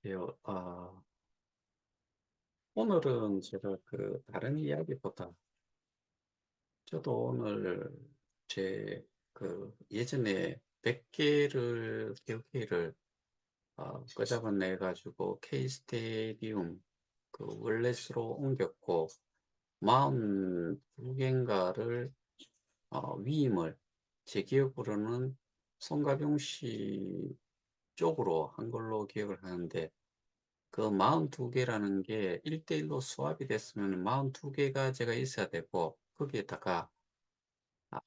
안녕하세요. 오늘은 제가 다른 이야기보다 저도 오늘 제 예전에 100개를 기업회의를 끄잡아내 가지고 K 스테디움 월렛으로 옮겼고 42개인가를 위임을 제 기억으로는 송가병 씨 쪽으로 한 걸로 기억을 하는데, 그 42개라는 게 1대1로 수합이 됐으면 42개가 제가 있어야 되고, 거기에다가 아,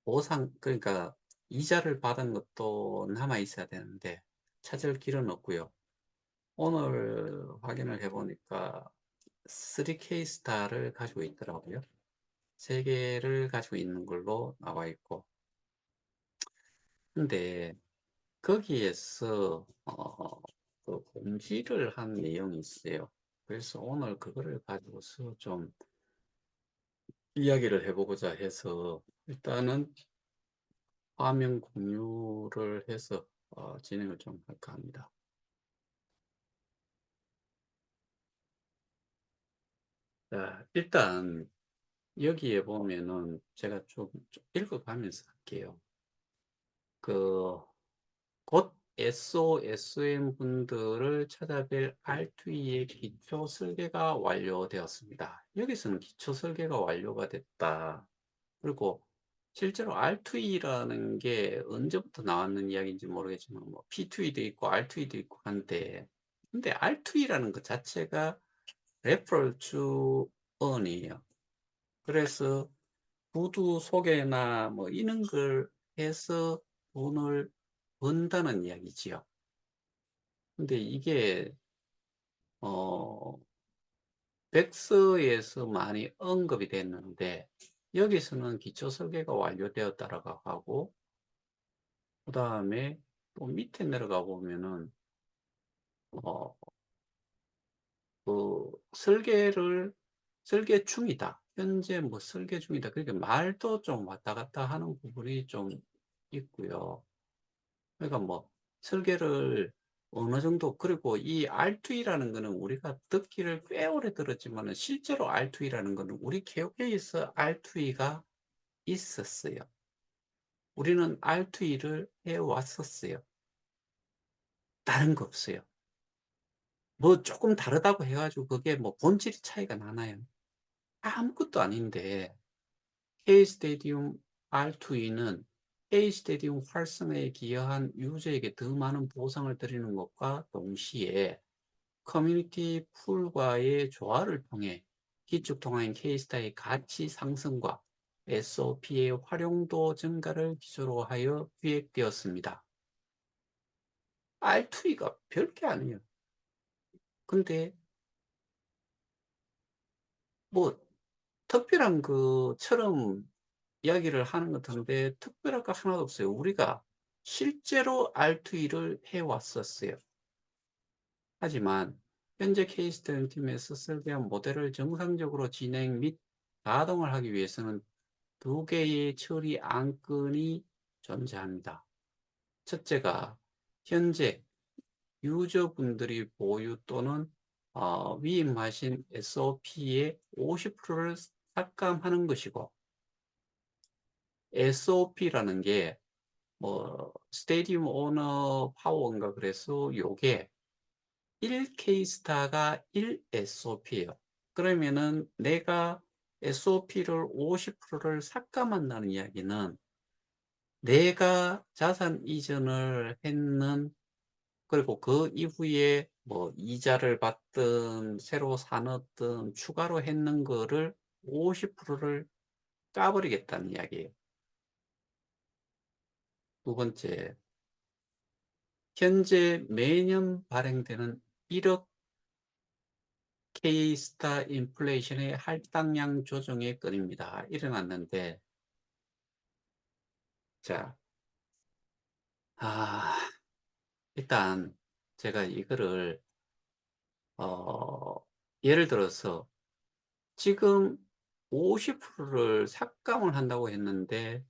보상, 그러니까 이자를 받은 것도 남아 있어야 되는데 찾을 길은 없고요. 오늘 확인을 해보니까 3K 스타를 가지고 있더라고요. 3개를 가지고 있는 걸로 나와 있고, 근데 거기에서 공지를 한 내용이 있어요. 그래서 오늘 그거를 가지고서 좀 이야기를 해보고자 해서, 일단은 화면 공유를 해서 진행을 좀 할까 합니다. 자, 일단 여기에 보면은 제가 좀 읽어가면서 할게요. 그 곧 SOSM 분들을 찾아뵐 R2E의 기초 설계가 완료되었습니다. 여기서는 기초 설계가 완료가 됐다. 그리고 실제로 R2E라는 게 언제부터 나왔는 이야기인지 모르겠지만, 뭐 P2E도 있고 R2E도 있고 한데, 근데 R2E라는 것 자체가 refer to earn이에요. 그래서 구두 소개나 뭐 이런 걸 해서 돈을 번다는 이야기지요. 근데 이게 어 백서에서 많이 언급이 됐는데, 여기서는 기초 설계가 완료되었다라고 하고, 그 다음에 또 밑에 내려가 보면은 어, 설계 중이다. 현재 뭐 설계 중이다. 그렇게 말도 좀 왔다 갔다 하는 부분이 좀 있고요. 그러니까 뭐 설계를 어느 정도, 그리고 이 R2E라는 거는 우리가 듣기를 꽤 오래 들었지만은 실제로 R2E라는 거는 우리 개업회에서 R2E가 있었어요. 우리는 R2E를 해왔었어요. 다른 거 없어요. 뭐 조금 다르다고 해가지고 그게 뭐 본질이 차이가 나나요? 아무것도 아닌데, K 스테디움 R2E는 K 스테디움 활성화에 기여한 유저에게 더 많은 보상을 드리는 것과 동시에 커뮤니티 풀과의 조화를 통해 기축 통화인 K스타의 가치 상승과 SOP의 활용도 증가를 기조로 하여 기획되었습니다. R2E가 별게 아니에요. 근데 뭐 특별한 것처럼 이야기를 하는 것 같은데, 특별할 거 하나도 없어요. 우리가 실제로 R2E를 해왔었어요. 하지만 현재 케이스터임 팀에서 설계한 모델을 정상적으로 진행 및 가동을 하기 위해서는 두 개의 처리 안건이 존재합니다. 첫째가 현재 유저분들이 보유 또는 위임하신 SOP의 50%를 삭감하는 것이고, SOP라는 게 뭐 스테디움 오너 파워인가, 그래서 요게 1K스타가 1 SOP예요. 그러면은 내가 SOP를 50%를 삭감한다는 이야기는 내가 자산 이전을 했는, 그리고 그 이후에 뭐 이자를 받든 새로 사놓든 추가로 했는 거를 50%를 까버리겠다는 이야기예요. 두 번째, 현재 매년 발행되는 1억 K스타 인플레이션의 할당량 조정의 건입니다. 일어났는데, 자, 아, 일단 제가 이거를 어, 예를 들어서 지금 50%를 삭감을 한다고 했는데,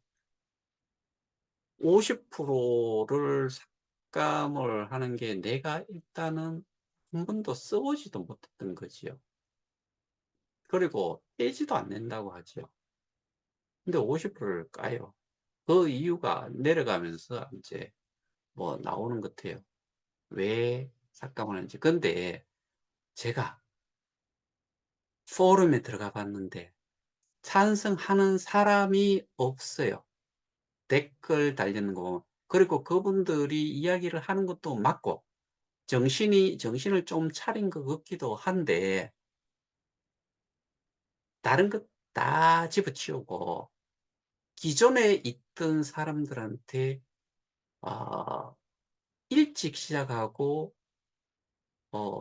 50%를 삭감을 하는 게 내가 일단은 한 번도 써보지도 못했던 거지요. 그리고 떼지도 않는다고 하죠. 근데 50%를 까요. 그 이유가 내려가면서 이제 뭐 나오는 것 같아요. 왜 삭감을 하는지. 근데 제가 포럼에 들어가 봤는데 찬성하는 사람이 없어요. 댓글 달리는 거 보면. 그리고 그분들이 이야기를 하는 것도 맞고 정신을 좀 차린 것 같기도 한데 다른 것 다 집어치우고 기존에 있던 사람들한테 아 일찍 시작하고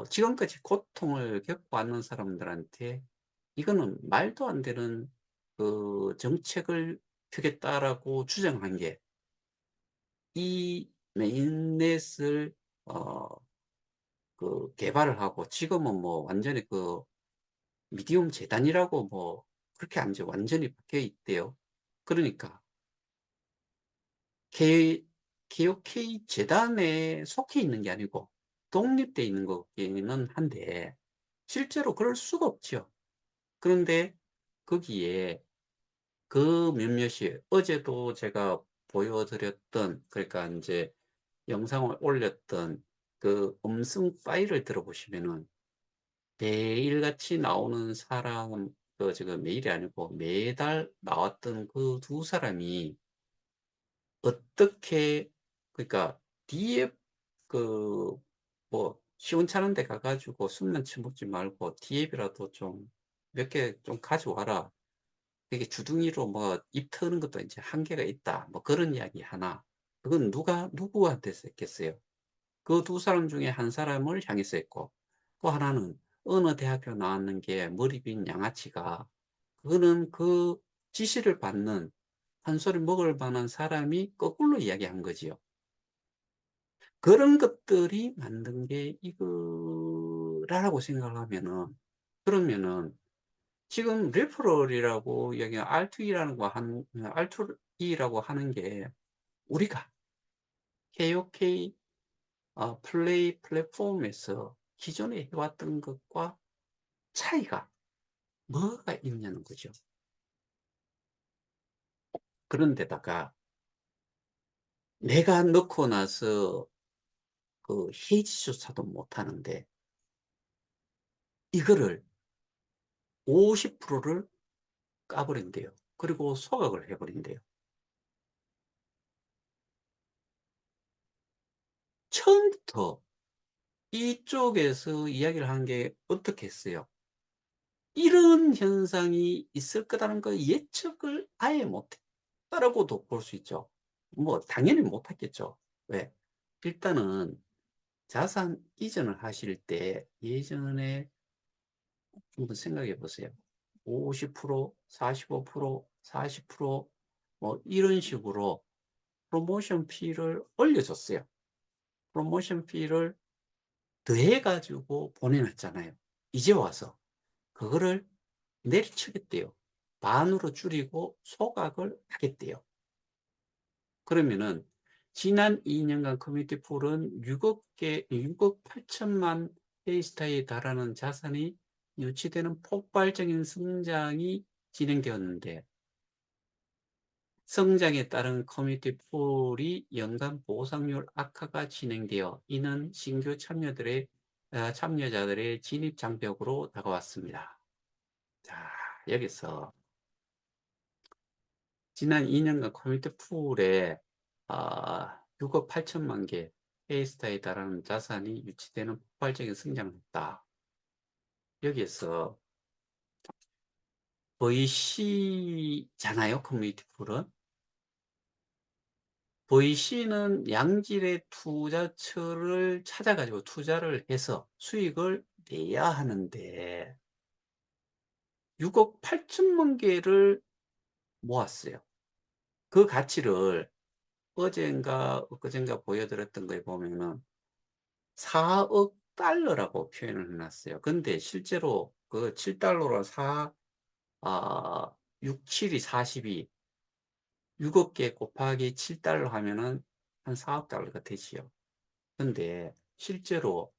지금까지 고통을 겪어왔는 사람들한테 이거는 말도 안 되는 그 정책을 펴겠다라고 주장한 게 이 메인넷을 어 그 개발을 하고 지금은 뭐 완전히 그 미디움 재단이라고 뭐 그렇게 안 지 완전히 바뀌어 있대요. 그러니까 개 개혁회의 재단에 속해 있는 게 아니고 독립돼 있는 거기는 한데 실제로 그럴 수가 없죠. 그런데 거기에 그 몇몇이 어제도 제가 보여 드렸던 그러니까 인제 영상을 올렸던 그 음성 파일을 들어보시면은 매일같이 나오는 사람 그 지금 매일이 아니고 매달 나왔던 그 두 사람이 어떻게 그러니까 뒤에 그 뭐 시원찮은 데 가 가지고 숨만 치먹지 말고 "디앱이라도 좀 몇 개 좀 가져와라." 이게 주둥이로 뭐 입 트는 것도 인제 한계가 있다. 뭐 그런 이야기 하나. 그건 누구한테서 했겠어요. 그 두 사람 중에 한 사람을 향해서 했고 또 하나는 어느 대학교 나왔는 게 머리 빈 양아치가 그거는 그 지시를 받는 한 소리 먹을 만한 사람이 거꾸로 이야기한 거지요. 그런 것들이 만든 게 이거라고 생각을 하면은 그러면은 지금 레퍼럴이라고 이야기한 R2E라는 거 하는 R2E라고 하는 게 우리가 KOK 플레이 플랫폼에서 기존에 해 왔던 것과 차이가 뭐가 있냐는 거죠. 그런데다가 내가 넣고 나서 그 헤지조차도 못하는데 이거를 50%를 까버린대요. 그리고 소각을 해 버린대요. 처음부터 이쪽에서 이야기를 한 게 어떻게 했어요? 이런 현상이 있을 거라는 거 예측을 아예 못했다라고도 볼 수 있죠. 뭐 당연히 못했겠죠. 왜? 일단은 자산 이전을 하실 때 예전에 한번 생각해 보세요. 50% 45% 40% 이런 식으로 프로모션 피를 올려줬어요. 프로모션 피를 더해 가지고 보내놨잖아요. 이제 와서 그거를 내리치겠대요. 반으로 줄이고 소각을 하겠대요. 그러면은 지난 2 년간 커뮤니티 풀은 6억 8천만 페이스타에 달하는 자산이 유치되는 폭발적인 성장이 진행되었는데 성장에 따른 커뮤니티 풀이 연간 보상률 악화가 진행되어 이는 신규 참여자들의 진입 장벽으로 다가왔습니다. 자, 여기서 지난 2년간 커뮤니티 풀에 6억 8천만 개 페이스타에 달하는 자산이 유치되는 폭발적인 성장을 했다. 여기에서 VC잖아요, 커뮤니티 풀은. VC는 양질의 투자처를 찾아가지고 투자를 해서 수익을 내야 하는데 6억 8천만 개를 모았어요. 그 가치를 어젠가 엊그젠가 보여드렸던 거에 보면은 4억 달러라고 표현을 해 놨어요. 근데 실제로 그 7달러로 6, 7이 42, 6억 개 곱하기 7달러 하면은 한 4억 달러가 되지요. 근데 실제로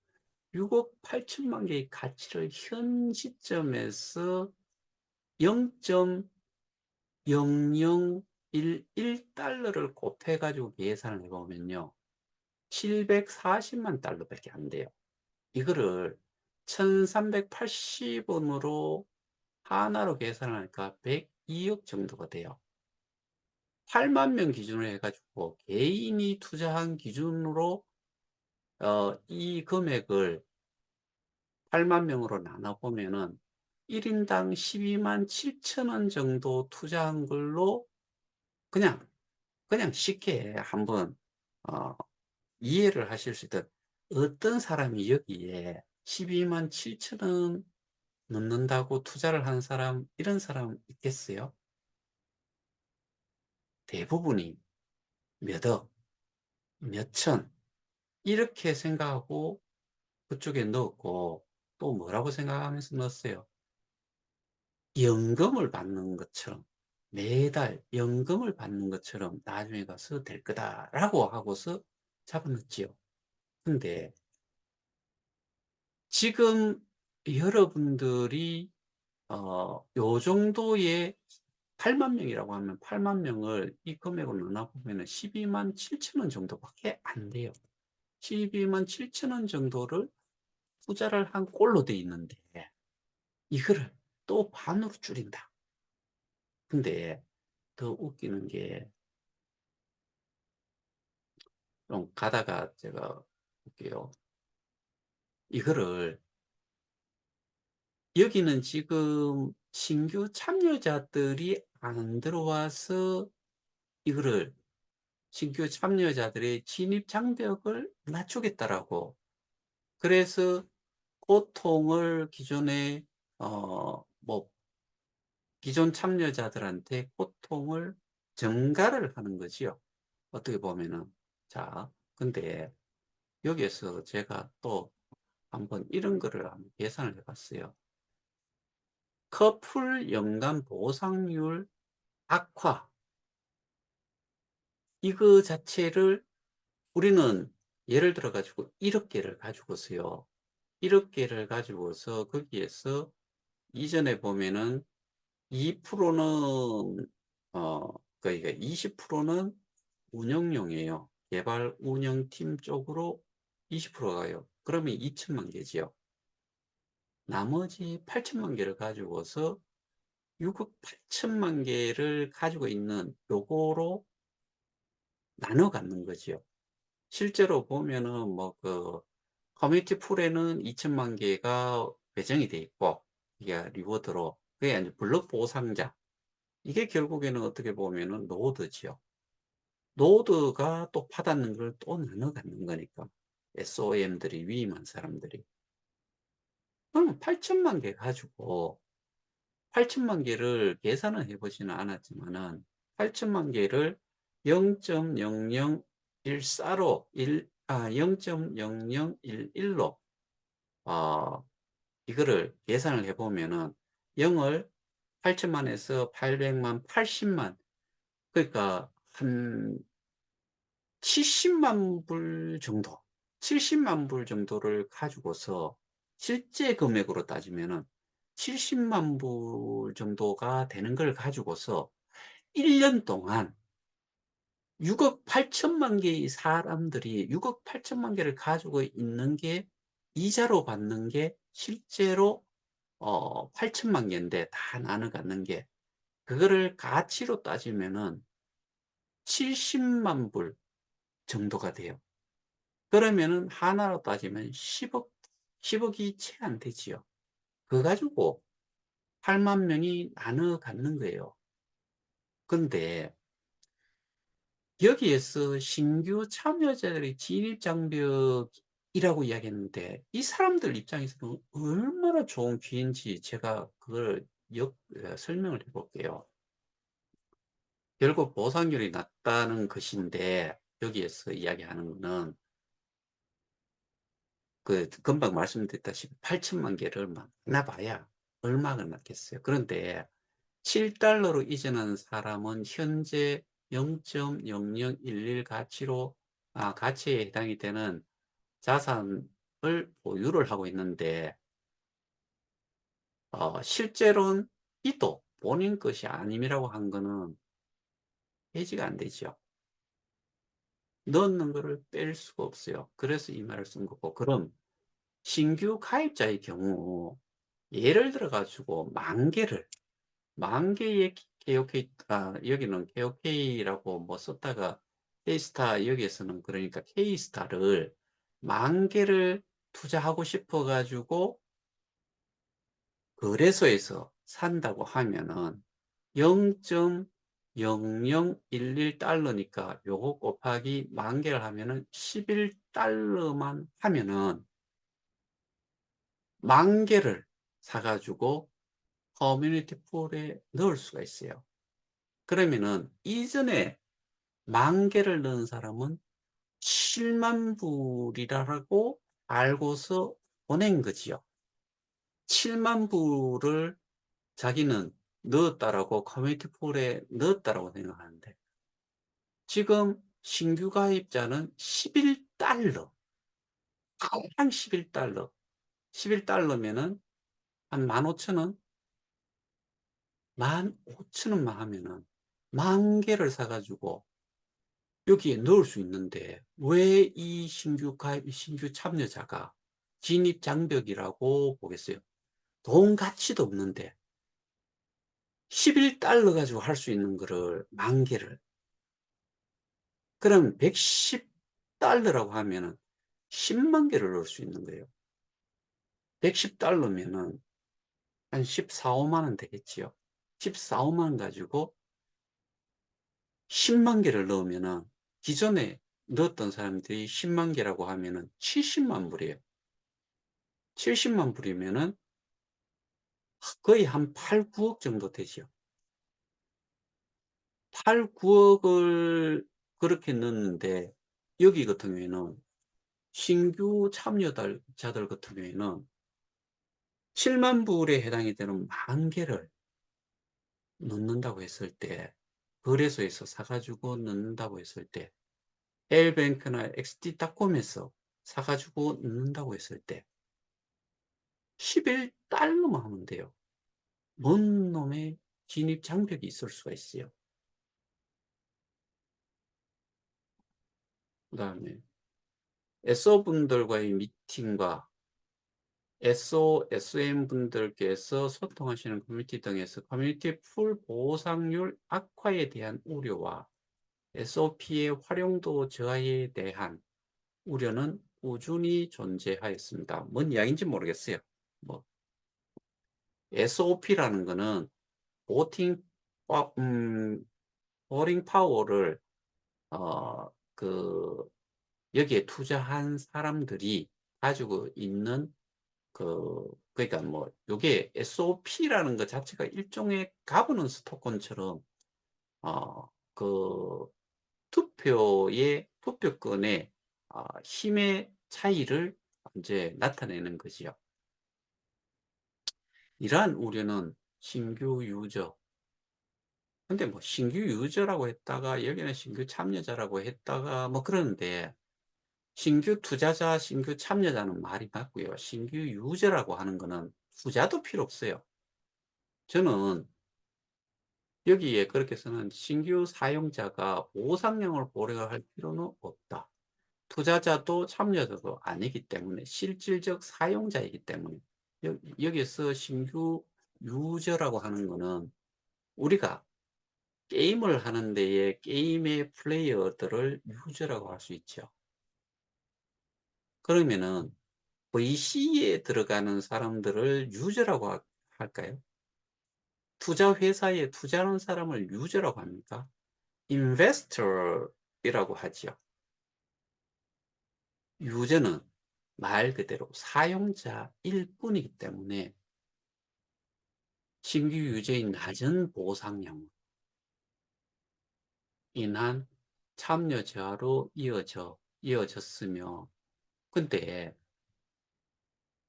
6억 8천만 개의 가치를 현 시점에서 0.0011달러를 곱해가지고 계산을 해보면요. 740만 달러밖에 안 돼요. 이거를 1380원으로 하나로 계산하니까 102억 정도가 돼요. 8만 명 기준으로 해가지고 개인이 투자한 기준으로 이 금액을 8만 명으로 나눠보면은 1인당 12만 7천 원 정도 투자한 걸로 그냥 쉽게 한번 어, 이해를 하실 수 있다. 어떤 사람이 여기에 12만 7천 원 넣는다고 투자를 하는 사람, 이런 사람 있겠어요? 대부분이 몇 억, 몇 천, 이렇게 생각하고 그쪽에 넣었고, 또 뭐라고 생각하면서 넣었어요? 연금을 받는 것처럼, 매달 연금을 받는 것처럼 나중에 가서 될 거다라고 하고서 잡아넣지요. 근데 지금 여러분들이 요 정도의 8만 명이라고 하면 8만 명을 이 금액으로 나눠보면 12만 7천 원 정도밖에 안 돼요. 12만 7천 원 정도를 투자를 한 꼴로 돼 있는데 이거를 또 반으로 줄인다. 근데 더 웃기는 게 좀 가다가 제가 볼게요. 이거를 여기는 지금 신규 참여자들이 안 들어와서 이거를 신규 참여자들의 진입 장벽을 낮추겠다라고. 그래서 고통을 기존에 뭐 기존 참여자들한테 고통을 전가를 하는 거지요. 어떻게 보면은. 자, 근데 여기에서 제가 또 한번 이런 거를 한번 계산을 해봤어요. 커플 연간 보상률 악화. 이거 자체를 우리는 예를 들어 가지고 1억 개를 가지고서요. 1억 개를 가지고서 거기에서 이전에 보면은 2%는 그러니까 20%는 운영용이에요. 개발 운영팀 쪽으로 20%가 가요. 그러면 2천만 개지요. 나머지 8천만 개를 가지고서 6억 8천만 개를 가지고 있는 요거로 나눠 갖는 거지요. 실제로 보면은 뭐 그 커뮤니티 풀에는 2천만 개가 배정이 돼 있고 이게 리워드로 그게 이제 블록 보상자 이게 결국에는 어떻게 보면은 노드지요. 노드가 또 받았는 걸 또 나눠 갖는 거니까 SOM들이 위임한 사람들이 그러면 8천만 개 가지고 8천만 개를 계산을 해보지는 않았지만은 8천만 개를 0.0014로 0.0011로 이거를 계산을 해보면은 0을 8천만에서 800만, 80만 그러니까 한 70만 불 정도 70만 불 정도를 가지고서 실제 금액으로 따지면은 70만 불 정도가 되는 걸 가지고서 1년 동안 6억 8천만 개의 사람들이 6억 8천만 개를 가지고 있는 게 이자로 받는 게 실제로 8천만 개인데 다 나눠 갖는 게 그거를 가치로 따지면은 70만 불 정도가 돼요. 그러면은 하나로 따지면 10억, 10억이 채 안 되지요. 그거 가지고 8만 명이 나눠 갖는 거예요. 근데 여기에서 신규 참여자들의 진입 장벽이라고 이야기했는데 이 사람들 입장에서는 얼마나 좋은 기회인지 제가 그걸 설명을 해볼게요. 결국 보상률이 낮다는 것인데 여기에서 이야기하는 거는 그 금방 말씀드렸다시피 8천만 개를 막 나봐야 얼마가 났겠어요. 그런데 7달러로 이전하는 사람은 현재 0.0011 가치로 가치에 해당이 되는 자산을 보유를 하고 있는데 실제로는 이도 본인 것이 아님이라고 한 거는 해지가 안 되죠. 넣는 거를 뺄 수가 없어요. 그래서 이 말을 쓴 거고. 그럼 신규 가입자의 경우 예를 들어 가지고 만 개의 KOK, 여기는 KOK라고 뭐 썼다가 K스타, 여기에서는 그러니까 K스타를 만 개를 투자하고 싶어 가지고 거래소에서 산다고 하면은 0.0011달러니까 요거 곱하기 만 개를 하면은 11달러만 하면은 만 개를 사가지고 커뮤니티 풀에 넣을 수가 있어요. 그러면은 이전에 만 개를 넣은 사람은 7만 불이라고 알고서 보낸 거지요. 7만 불을 자기는 넣었다라고 커뮤니티 풀에 넣었다라고 생각하는데 지금 신규 가입자는 11달러, 한 11달러, 11달러면은 한 15,000원, 15,000원만 하면은 만 개를 사가지고 여기에 넣을 수 있는데 왜 이 신규 가입, 신규 참여자가 진입 장벽이라고 보겠어요? 돈 가치도 없는데 11달러 가지고 할 수 있는 거를 만 개를. 그럼 110달러라고 하면은 10만 개를 넣을 수 있는 거예요. 110달러면은 한 14, 5만 원 되겠지요. 14, 5만 원 가지고 10만 개를 넣으면은 기존에 넣었던 사람들이 10만 개라고 하면은 70만 불이에요. 70만 불이면은 거의 한 8, 9억 정도 되죠. 8, 9억을 그렇게 넣는데 여기 같은 경우에는 신규 참여자들 같은 경우에는 7만 불에 해당이 되는 만 개를 넣는다고 했을 때 거래소에서 사가지고 넣는다고 했을 때 L뱅크나 XD닷컴에서 사가지고 넣는다고 했을 때 11달러만 하면 돼요. 뭔 놈의 진입 장벽이 있을 수가 있어요. 그 다음에 SO 분들과의 미팅과 SO, SM 분들께서 소통하시는 커뮤니티 등에서 커뮤니티 풀 보상률 악화에 대한 우려와 SOP의 활용도 저하에 대한 우려는 꾸준히 존재하였습니다. 뭔 이야기인지 모르겠어요. 뭐 SOP라는 거는 보팅, 보링 파워를 그 여기에 투자한 사람들이 가지고 있는 그러니까 뭐 요게 SOP라는 것 자체가 일종의 가버넌스 토큰처럼 그 투표권의 힘의 차이를 이제 나타내는 거지요. 이러한 우려는 신규 유저, 근데 뭐 신규 유저라고 했다가 여기는 신규 참여자라고 했다가 뭐 그러는데 신규 투자자, 신규 참여자는 말이 맞고요. 신규 유저라고 하는 거는 투자도 필요 없어요. 저는 여기에 그렇게 쓰는 신규 사용자가 보상량을 고려할 필요는 없다. 투자자도 참여자도 아니기 때문에 실질적 사용자이기 때문에 여기서 신규 유저라고 하는 거는 우리가 게임을 하는 데에 게임의 플레이어들을 유저라고 할 수 있죠. 그러면은 VC에 들어가는 사람들을 유저라고 할까요? 투자 회사에 투자하는 사람을 유저라고 합니까? 인베스터이라고 하지요. 유저는 말 그대로 사용자일 뿐이기 때문에 신규 유저의 낮은 보상량으로 인한 참여 저하로 이어졌으며 근데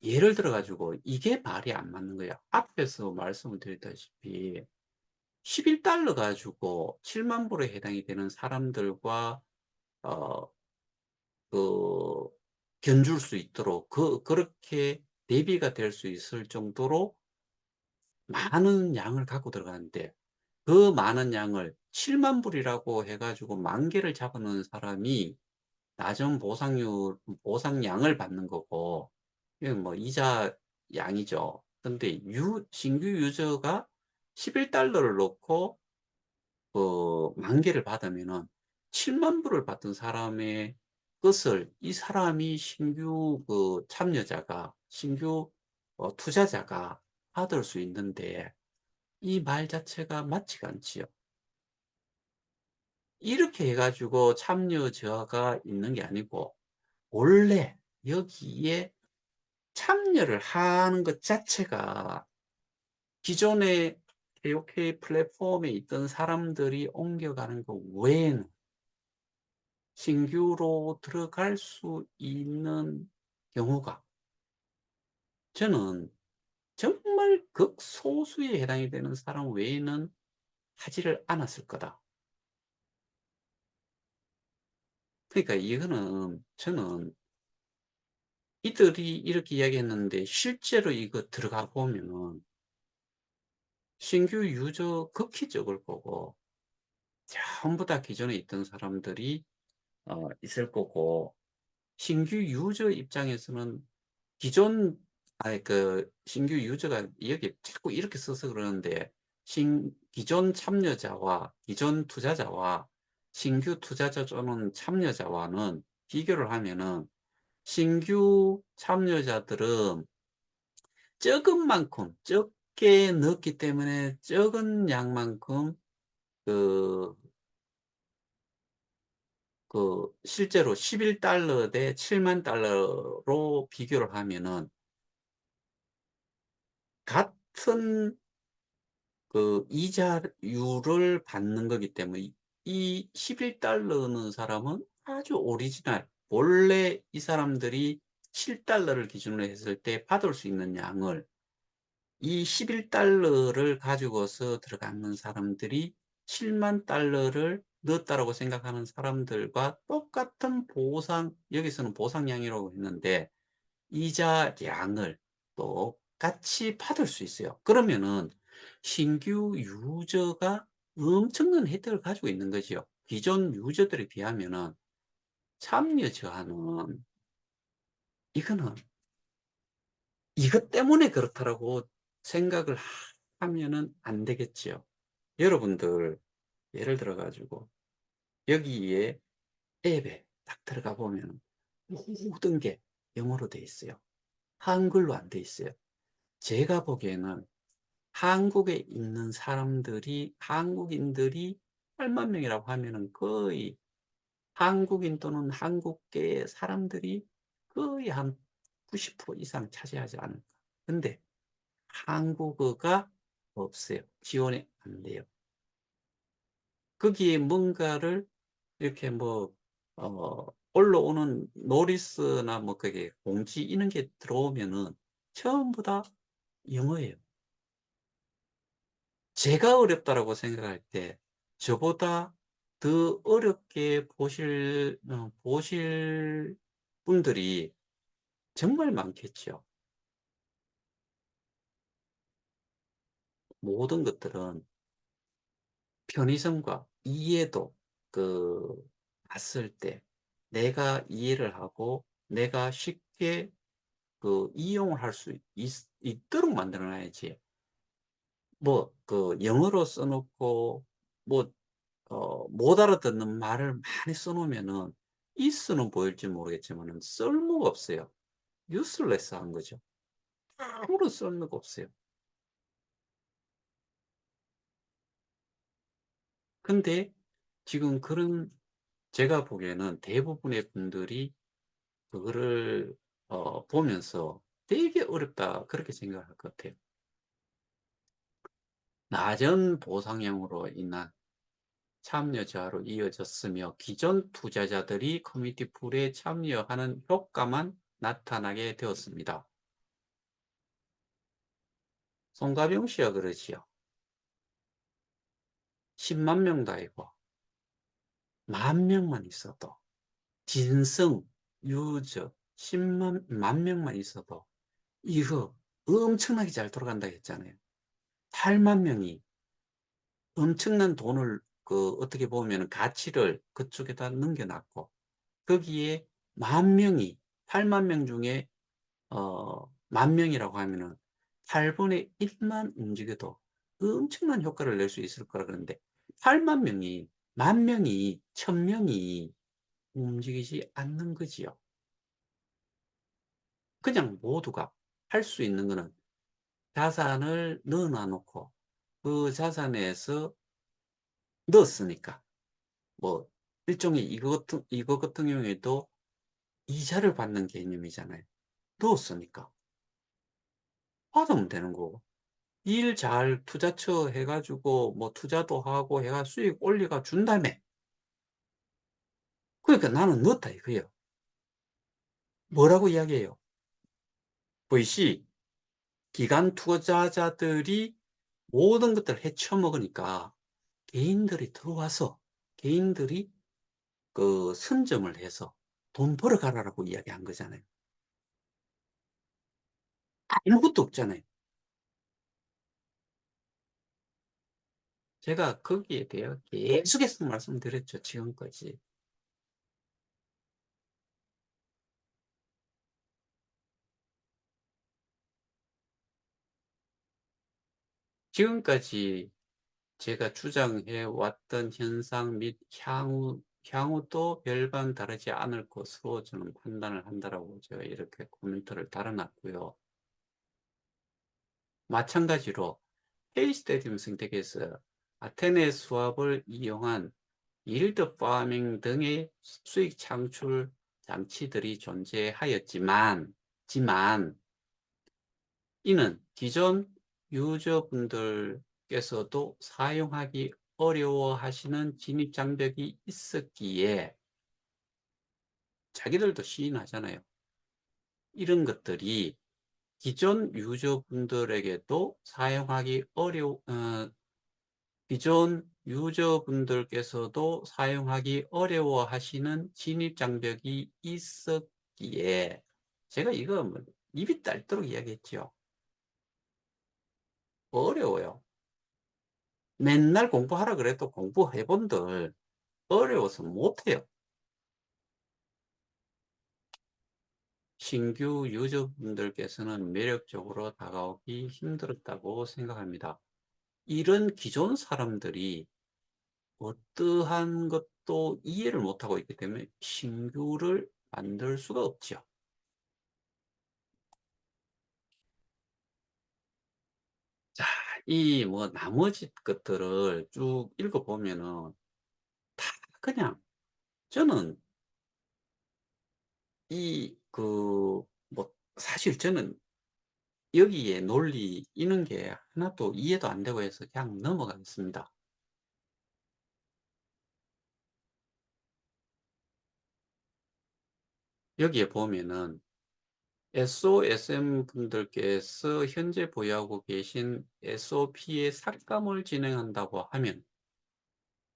예를 들어 가지고 이게 말이 안 맞는 거예요. 앞에서 말씀을 드렸다시피 11달러 가지고 7만 불에 해당이 되는 사람들과 어, 그 견줄 수 있도록 그렇게 대비가 될 수 있을 정도로 많은 양을 갖고 들어가는데, 그 많은 양을 7만 불이라고 해 가지고 만 개를 잡아 놓은 사람이 낮은 보상량을 받는 거고, 이건 뭐 이자 양이죠. 근데 신규 유저가 11달러를 넣고 만 개를 받으면은 7만 불을 받던 사람의 것을 이 사람이 신규 참여자가, 신규 투자자가 받을 수 있는데, 이 말 자체가 맞지가 않지요. 이렇게 해 가지고 참여자가 있는 게 아니고, 원래 여기에 참여를 하는 것 자체가 기존의 KOK 플랫폼에 있던 사람들이 옮겨가는 것 외에는 신규로 들어갈 수 있는 경우가, 저는 정말 극소수에 해당이 되는 사람 외에는 하지를 않았을 거다. 그러니까 이거는 저는 이들이 이렇게 이야기했는데, 실제로 이거 들어가 보면은 신규 유저 극히 적을 거고, 전부 다 기존에 있던 사람들이 있을 거고, 신규 유저 입장에서는 기존 아니 신규 유저가 여기 자꾸 이렇게 써서 그러는데, 기존 참여자와 기존 투자자와 신규 투자자 또는 참여자와는 비교를 하면은, 신규 참여자들은 적은 만큼 적게 넣었기 때문에 적은 양만큼 그 실제로 11달러 대 7만 달러로 비교를 하면은 같은 이자율을 받는 거기 때문에, 이 11달러는 사람은 아주 오리지널, 원래 이 사람들이 7달러를 기준으로 했을 때 받을 수 있는 양을, 이 11달러를 가지고서 들어가는 사람들이 7만 달러를 넣었다라고 생각하는 사람들과 똑같은 여기서는 보상량이라고 했는데, 이자량을 똑같이 받을 수 있어요. 그러면은 신규 유저가 엄청난 혜택을 가지고 있는 거지요. 기존 유저들에 비하면은 참여 저하는, 이거는 이것 때문에 그렇다라고 생각을 하면은 안 되겠지요. 여러분들, 예를 들어 가지고 여기에 앱에 딱 들어가 보면 모든 게 영어로 돼 있어요. 한글로 안 돼 있어요. 제가 보기에는 한국에 있는 사람들이, 한국인들이 8만 명이라고 하면은 거의 한국인 또는 한국계 사람들이 거의 한 90% 이상 차지하지 않을까. 근데 한국어가 없어요. 지원이 안 돼요. 거기에 뭔가를 이렇게 올라오는 노리스나 그게 공지 이런 게 들어오면은 전부 다 영어예요. 제가 어렵다라고 생각할 때 저보다 더 어렵게 보실 분들이 정말 많겠죠. 모든 것들은 편의성과 이해도, 그 봤을 때 내가 이해를 하고 내가 쉽게 이용을 할 수 있도록 만들어 놔야지. 영어로 써 놓고 못 알아듣는 말을 많이 써 놓으면은 있어는 보일지 모르겠지만은 쓸모가 없어요. useless한 거죠. 아무런 쓸모가 없어요. 근데 지금 제가 보기에는 대부분의 분들이 그거를 보면서 되게 어렵다 그렇게 생각할 것 같아요. 낮은 보상량으로 인한 참여 저하로 이어졌으며, 기존 투자자들이 커뮤니티 풀에 참여하는 효과만 나타나게 되었습니다. 송가병 씨가 그러지요. 10만 명도 아니고 10,000명만 있어도 진성 유저, 만 명만 있어도 이거 엄청나게 잘 돌아간다 했잖아요. 8만 명이 엄청난 돈을 어떻게 보면 가치를 그쪽에다 넘겨놨고 거기에 만 명이 8만 명 중에 만 명이라고 하면은 8분의 1만 움직여도 엄청난 효과를 낼 수 있을 거라 그러는데 8만 명이 만 명이 1000명이 움직이지 않는 거지요. 그냥 모두가 할 수 있는 거는 자산을 넣어놔 놓고 그 자산에서 넣었으니까 뭐 일종의 이거 같은 경우에도 이자를 받는 개념이잖아요. 넣었으니까 받으면 되는 거고 일 잘 투자처 해가지고 뭐 투자도 하고 해가 수익 올려가 준다며. 그러니까 나는 넣었다 이거예요. 뭐라고 이야기해요? VC 기관 투자자들이 모든 것들을 헤쳐먹으니까 개인들이 들어와서 개인들이 선점을 해서 돈 벌어가라라고 이야기한 거잖아요. 아무것도 없잖아요. 제가 거기에 대해 계속해서 말씀드렸죠. 지금까지. 지금까지 제가 주장해 왔던 현상 및 향후도 별반 다르지 않을 것으로 저는 판단을 한다라고 제가 이렇게 코멘트를 달아놨고요. 마찬가지로 K-스테디움 생태계에서 아테네 수압을 이용한 일드 파밍 등의 수익 창출 장치들이 존재하였지만 이는 기존 유저분들께서도 사용하기 어려워하시는 진입 장벽이 있었기에 자기들도 시인하잖아요. 이런 것들이 기존 유저분들에게도 기존 유저분들께서도 사용하기 어려워하시는 진입 장벽이 있었기에 제가 이거 뭐 입이 딸도록 이야기했죠. 어려워요. 맨날 공부하라 그래도 공부해본들 어려워서 못해요. 신규 유저분들께서는 매력적으로 다가오기 힘들었다고 생각합니다. 이런 기존 사람들이 어떠한 것도 이해를 못하고 있기 때문에 신규를 만들 수가 없죠. 자, 이 뭐 나머지 것들을 쭉 읽어보면은 다 그냥 저는 뭐 사실 저는 여기에 논리 이런 게 하나도 이해도 안 되고 해서 그냥 넘어가겠습니다. 여기에 보면은 SOSM 분들께서 현재 보유하고 계신 SOP의 삭감을 진행한다고 하면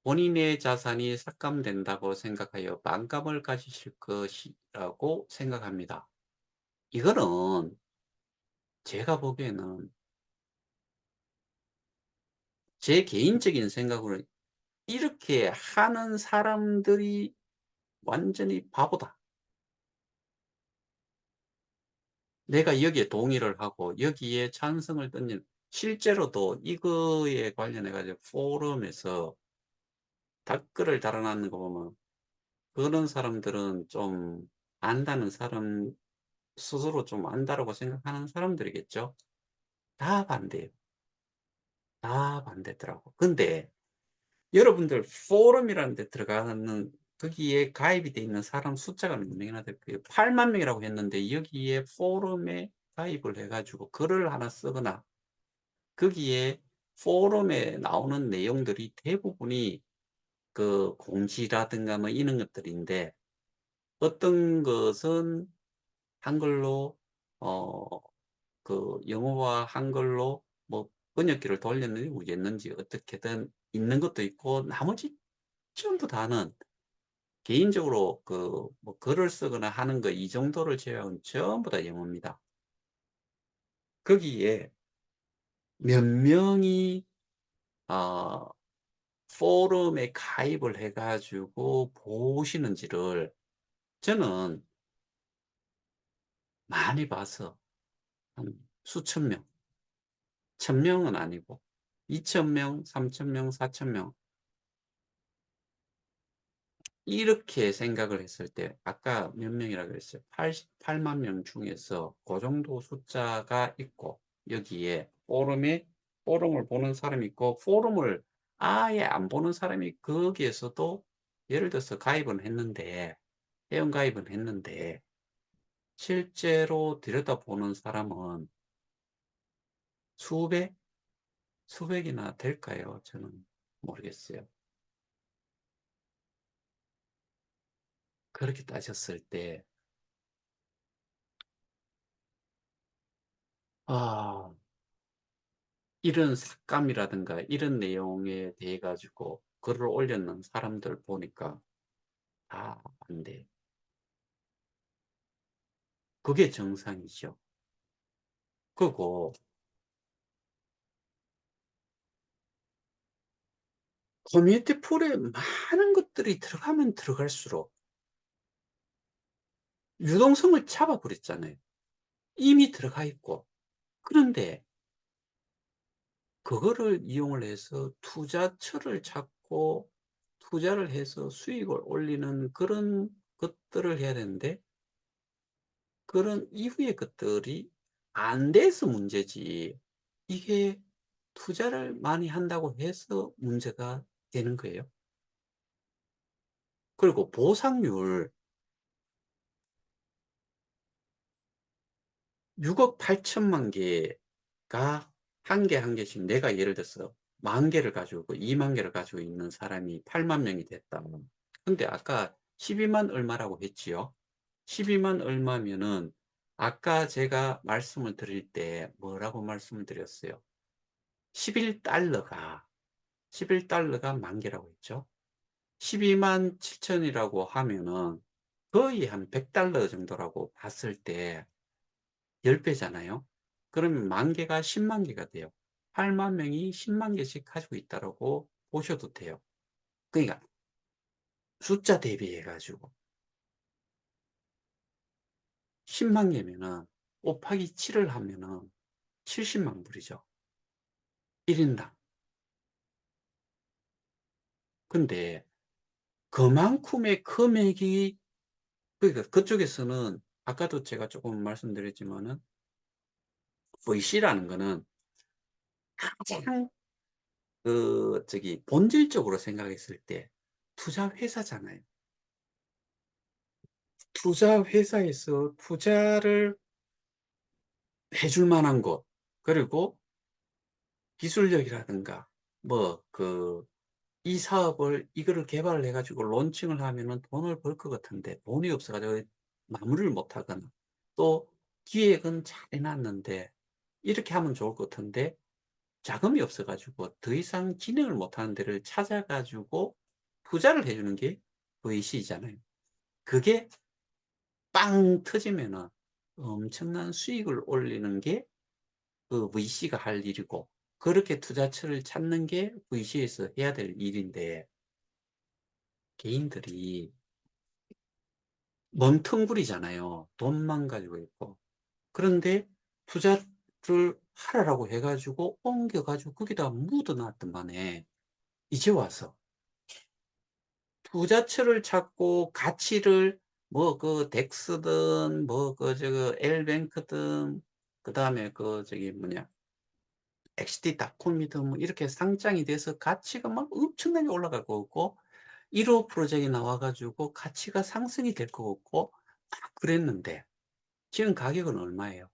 본인의 자산이 삭감된다고 생각하여 반감을 가지실 것이라고 생각합니다. 이거는 제가 보기에는 제 개인적인 생각으로 이렇게 하는 사람들이 완전히 바보다. 내가 여기에 동의를 하고 여기에 찬성을 던진 실제로도 이거에 관련해 가지고 포럼에서 댓글을 달아놨는 거 보면 그런 사람들은 좀 안다는 사람 스스로 좀 안다라고 생각하는 사람들이겠죠. 다 반대예요. 다 반대더라고. 근데 여러분들 포럼이라는 데 들어가는 거기에 가입이 돼 있는 사람 숫자가 몇 명이나 될까요? 8만 명이라고 했는데 여기에 포럼에 가입을 해가지고 글을 하나 쓰거나 거기에 포럼에 나오는 내용들이 대부분이 공지라든가 뭐 이런 것들인데 어떤 것은 한글로 어, 영어와 한글로 뭐 번역기를 돌렸는지 모르겠는지 어떻게든 있는 것도 있고 나머지 전부 다는 개인적으로 그 뭐 글을 쓰거나 하는 거 이 정도를 제외하고는 전부 다 영어입니다. 거기에 몇 명이 어 포럼에 가입을 해 가지고 보시는지를 저는 많이 봐서 한 수천 명, 1000명은 아니고 2000명, 3000명, 4000명 이렇게 생각을 했을 때 아까 몇 명이라 그랬어요? 88만 명 중에서 그 정도 숫자가 있고 여기에 포럼을 보는 사람이 있고 포럼을 아예 안 보는 사람이 거기에서도 예를 들어서 가입은 했는데 회원 가입은 했는데 실제로 들여다보는 사람은 수백, 수백이나 될까요? 저는 모르겠어요. 그렇게 따졌을 때, 아, 이런 삭감이라든가 이런 내용에 대해 가지고 글을 올렸는 사람들 보니까 아, 안 돼. 그게 정상이죠. 그리고 커뮤니티 풀에 많은 것들이 들어가면 들어갈수록 유동성을 잡아버렸잖아요. 이미 들어가 있고. 그런데 그거를 이용을 해서 투자처를 찾고 투자를 해서 수익을 올리는 그런 것들을 해야 되는데 그런 이후의 것들이 안 돼서 문제지 이게 투자를 많이 한다고 해서 문제가 되는 거예요. 그리고 보상률 6억 8천만 개가 한 개 한 개씩 내가 예를 들어서 10,000개를 가지고 있고 20,000개를 가지고 있는 사람이 8만 명이 됐다. 근데 아까 12만 얼마라고 했지요? 12만 얼마면은 아까 제가 말씀을 드릴 때 뭐라고 말씀을 드렸어요? 11달러가 11달러가 10,000개라고 했죠. 12만 7천이라고 하면은 거의 한 100달러 정도라고 봤을 때 10배잖아요. 그러면 10,000개가 10만 개가 돼요. 8만 명이 10만 개씩 가지고 있다라고 보셔도 돼요. 그러니까 숫자 대비해 가지고 10만 개면은 곱하기 7을 하면은 70만 불이죠. 1인당. 근데 그만큼의 금액이 그러니까 그쪽에서는 아까도 제가 조금 말씀드렸지만은 VC라는 거는 가장 본질적으로 생각했을 때 투자 회사잖아요. 투자 회사에서 투자를 해줄 만한 곳 그리고 기술력이라든가 뭐 이 사업을 이거를 개발을 해 가지고 론칭을 하면은 돈을 벌 것 같은데 돈이 없어 가지고 마무리를 못 하거나 또 기획은 잘 해 놨는데 이렇게 하면 좋을 것 같은데 자금이 없어 가지고 더 이상 진행을 못 하는 데를 찾아 가지고 투자를 해 주는 게 VC잖아요. 그게 빵 터지면은 엄청난 수익을 올리는 게 VC가 할 일이고 그렇게 투자처를 찾는 게 VC에서 해야 될 일인데 개인들이 멍텅구리잖아요. 돈만 가지고 있고. 그런데 투자를 하라고 해 가지고 옮겨 가지고 거기다 묻어 놨더만에 이제 와서 투자처를 찾고 가치를 뭐 덱스든 뭐 엘뱅크든 그다음에 뭐냐 XD닷컴이든 뭐 이렇게 상장이 돼서 가치가 막 엄청나게 올라갈 것 같고 1호 프로젝트가 나와 가지고 가치가 상승이 될 것 같고 막 그랬는데 지금 가격은 얼마예요?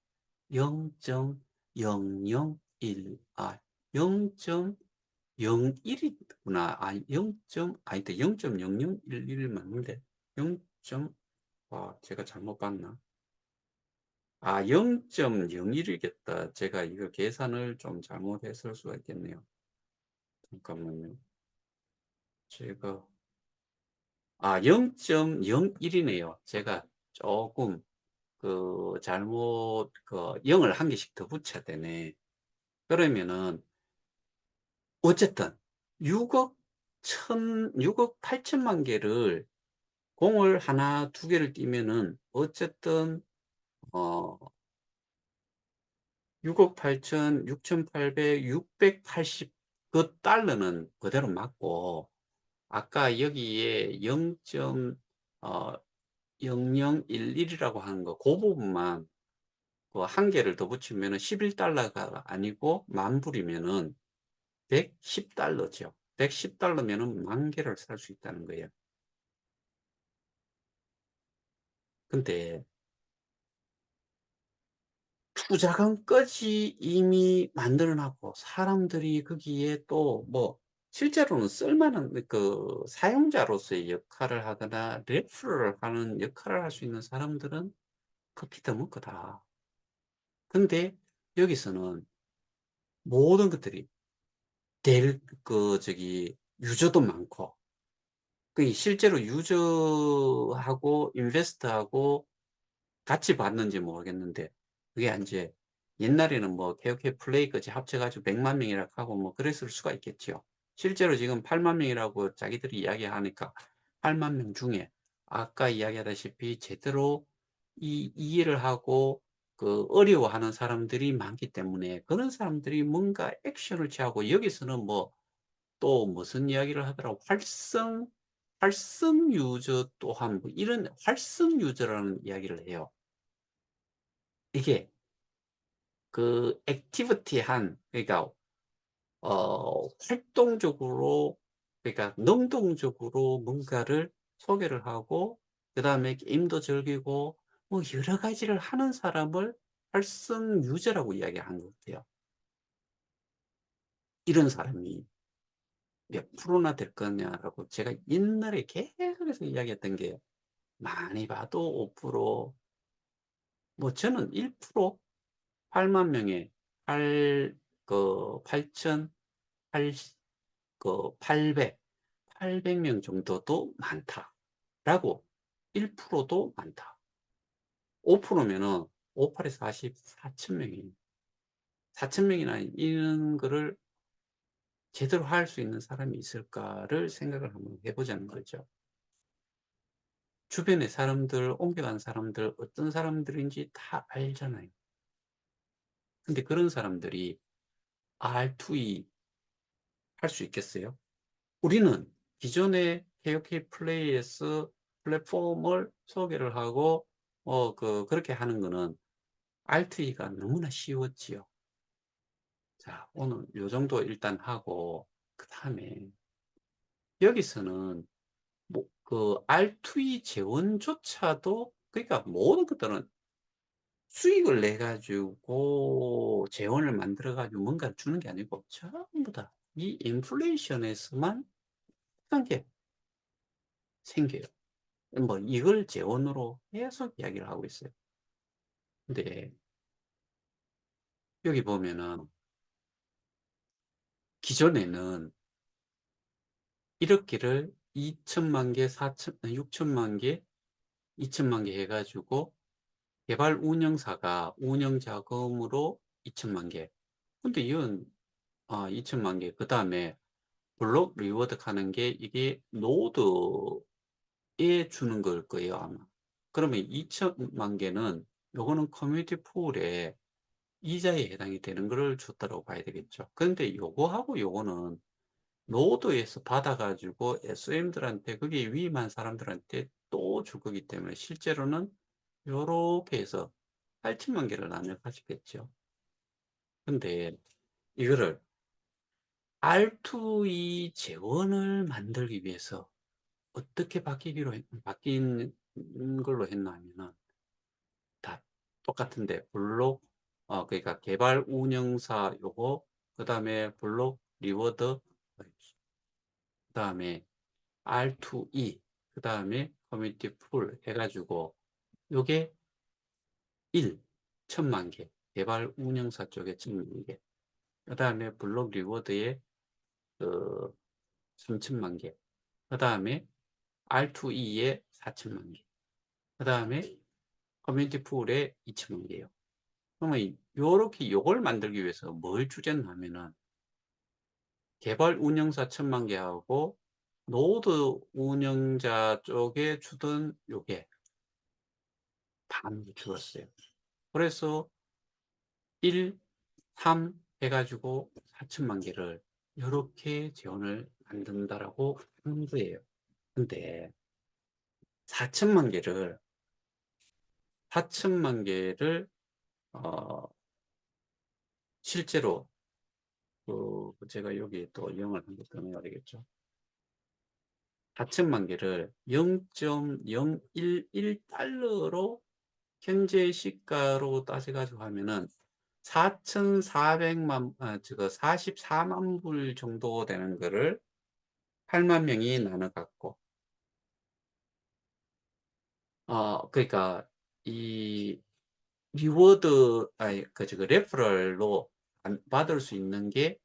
0.001 0.01이구나. 아 0. 아니다. 0.0011 맞는데 0. 제가 잘못 봤나? 0.01이겠다. 제가 이거 계산을 좀 잘못했을 수가 있겠네요. 잠깐만요. 제가 아, 0.01이네요. 제가 조금 잘못 0을 한 개씩 더 붙여야 되네. 그러면은 어쨌든 6억 8천만 개를 공을 하나, 두 개를 띄면은 어쨌든 어 6억 8천, 6,800, 680 그 달러는 그대로 맞고 아까 여기에 0.0011이라고 하는 거 그 부분만 한 개를 더 붙이면은 11달러가 아니고 만 불이면은 110달러죠. 110달러면은 만 개를 살 수 있다는 거예요. 근데 투자금까지 이미 만들어 놨고 사람들이 거기에 또 뭐 실제로는 쓸만한 사용자로서의 역할을 하거나 레퍼럴 하는 역할을 할 수 있는 사람들은 커피 더 먹고 다. 근데 여기서는 모든 것들이 유저도 많고 그 실제로 유저하고 인베스터하고 같이 봤는지 모르겠는데 그게 이제 옛날에는 뭐 KOK 플레이까지 합쳐가지고 100만 명이라고 하고 뭐 그랬을 수가 있겠죠. 실제로 지금 8만 명이라고 자기들이 이야기하니까 8만 명 중에 아까 이야기하다시피 제대로 이해를 하고 어려워하는 사람들이 많기 때문에 그런 사람들이 뭔가 액션을 취하고 여기서는 뭐 또 무슨 이야기를 하더라고 활성 유저 또한 뭐 이런 활성 유저라는 이야기를 해요. 이게 액티비티한 그러니까 활동적으로 그러니까 능동적으로 뭔가를 소개를 하고 그다음에 게임도 즐기고 뭐 여러 가지를 하는 사람을 활성 유저라고 이야기하는 것 같아요. 이런 사람이 몇 프로나 될 거냐라고 제가 옛날에 계속해서 이야기했던 게 많이 봐도 5%, 뭐 저는 1%, 8만 명에 8천, 8, 800명 정도도 많다라고 1%도 많다. 5%면은 58에서 40, 4천 명이 4천 명이나 이런 거를 제대로 할 수 있는 사람이 있을까를 생각을 한번 해보자는 거죠. 주변의 사람들, 옮겨간 사람들, 어떤 사람들인지 다 알잖아요. 근데 그런 사람들이 R2E 할 수 있겠어요? 우리는 기존의 KOK 플레이에서 플랫폼을 소개를 하고, 그렇게 하는 거는 R2E가 너무나 쉬웠지요. 자, 오늘 요 정도 일단 하고, 그 다음에 여기서는 뭐, R2E 재원조차도, 그러니까 모든 것들은 수익을 내 가지고 재원을 만들어 가지고 뭔가를 주는 게 아니고 전부 다 이 인플레이션에서만 어떤 게 생겨요. 뭐 이걸 재원으로 계속 이야기를 하고 있어요. 근데 여기 보면은 기존에는 1억개를 2천만 개, 4천, 6천만 개, 2천만 개 해가지고 개발 운영사가 운영 자금으로 2천만 개. 근데 이건 2천만 개. 그 다음에 블록 리워드 하는 게 이게 노드에 주는 걸 거예요, 아마. 그러면 2천만 개는 요거는 커뮤니티 풀에 이자에 해당이 되는 거를 줬다고 봐야 되겠죠. 그런데 요거하고 요거는 노드에서 받아가지고 SM들한테 그게 위임한 사람들한테 또 줄 거기 때문에 실제로는 요렇게 해서 8천만 개를 나눠 가지겠죠. 근데 이거를 R2E 재원을 만들기 위해서 어떻게 바뀐 걸로 했나 하면은 다 똑같은데 블록 그러니까 개발 운영사 요거 그다음에 블록 리워드 그다음에 R2E 그다음에 커뮤니티 풀 해가지고 요게 1 천만 개 개발 운영사 쪽에 1,000만 개 그다음에 블록 리워드에 그 3천만 개 그다음에 R2E에 4천만 개. 그 다음에 커뮤니티 풀에 2천만 개요. 그러면 요렇게 요걸 만들기 위해서 뭘 주겠냐면은 개발 운영사 1,000만 개하고 노드 운영자 쪽에 주던 요게 반으로 줄었어요. 그래서 1, 3 해가지고 4천만 개를 이렇게 재원을 만든다라고 하는 거예요. 근데 4천만 개를 4천만 개를 어, 실제로 제가 여기 또 이용을 한 것 때문에 알겠죠. 4천만 개를 0.011달러로 현재 시가로 따져가지고 하면은 4,400만, 지금 44만 불 정도 되는 거를 8만 명이 나눠 갖고, 그러니까 이 리워드, 지금 레퍼럴로 받을 수 있는 게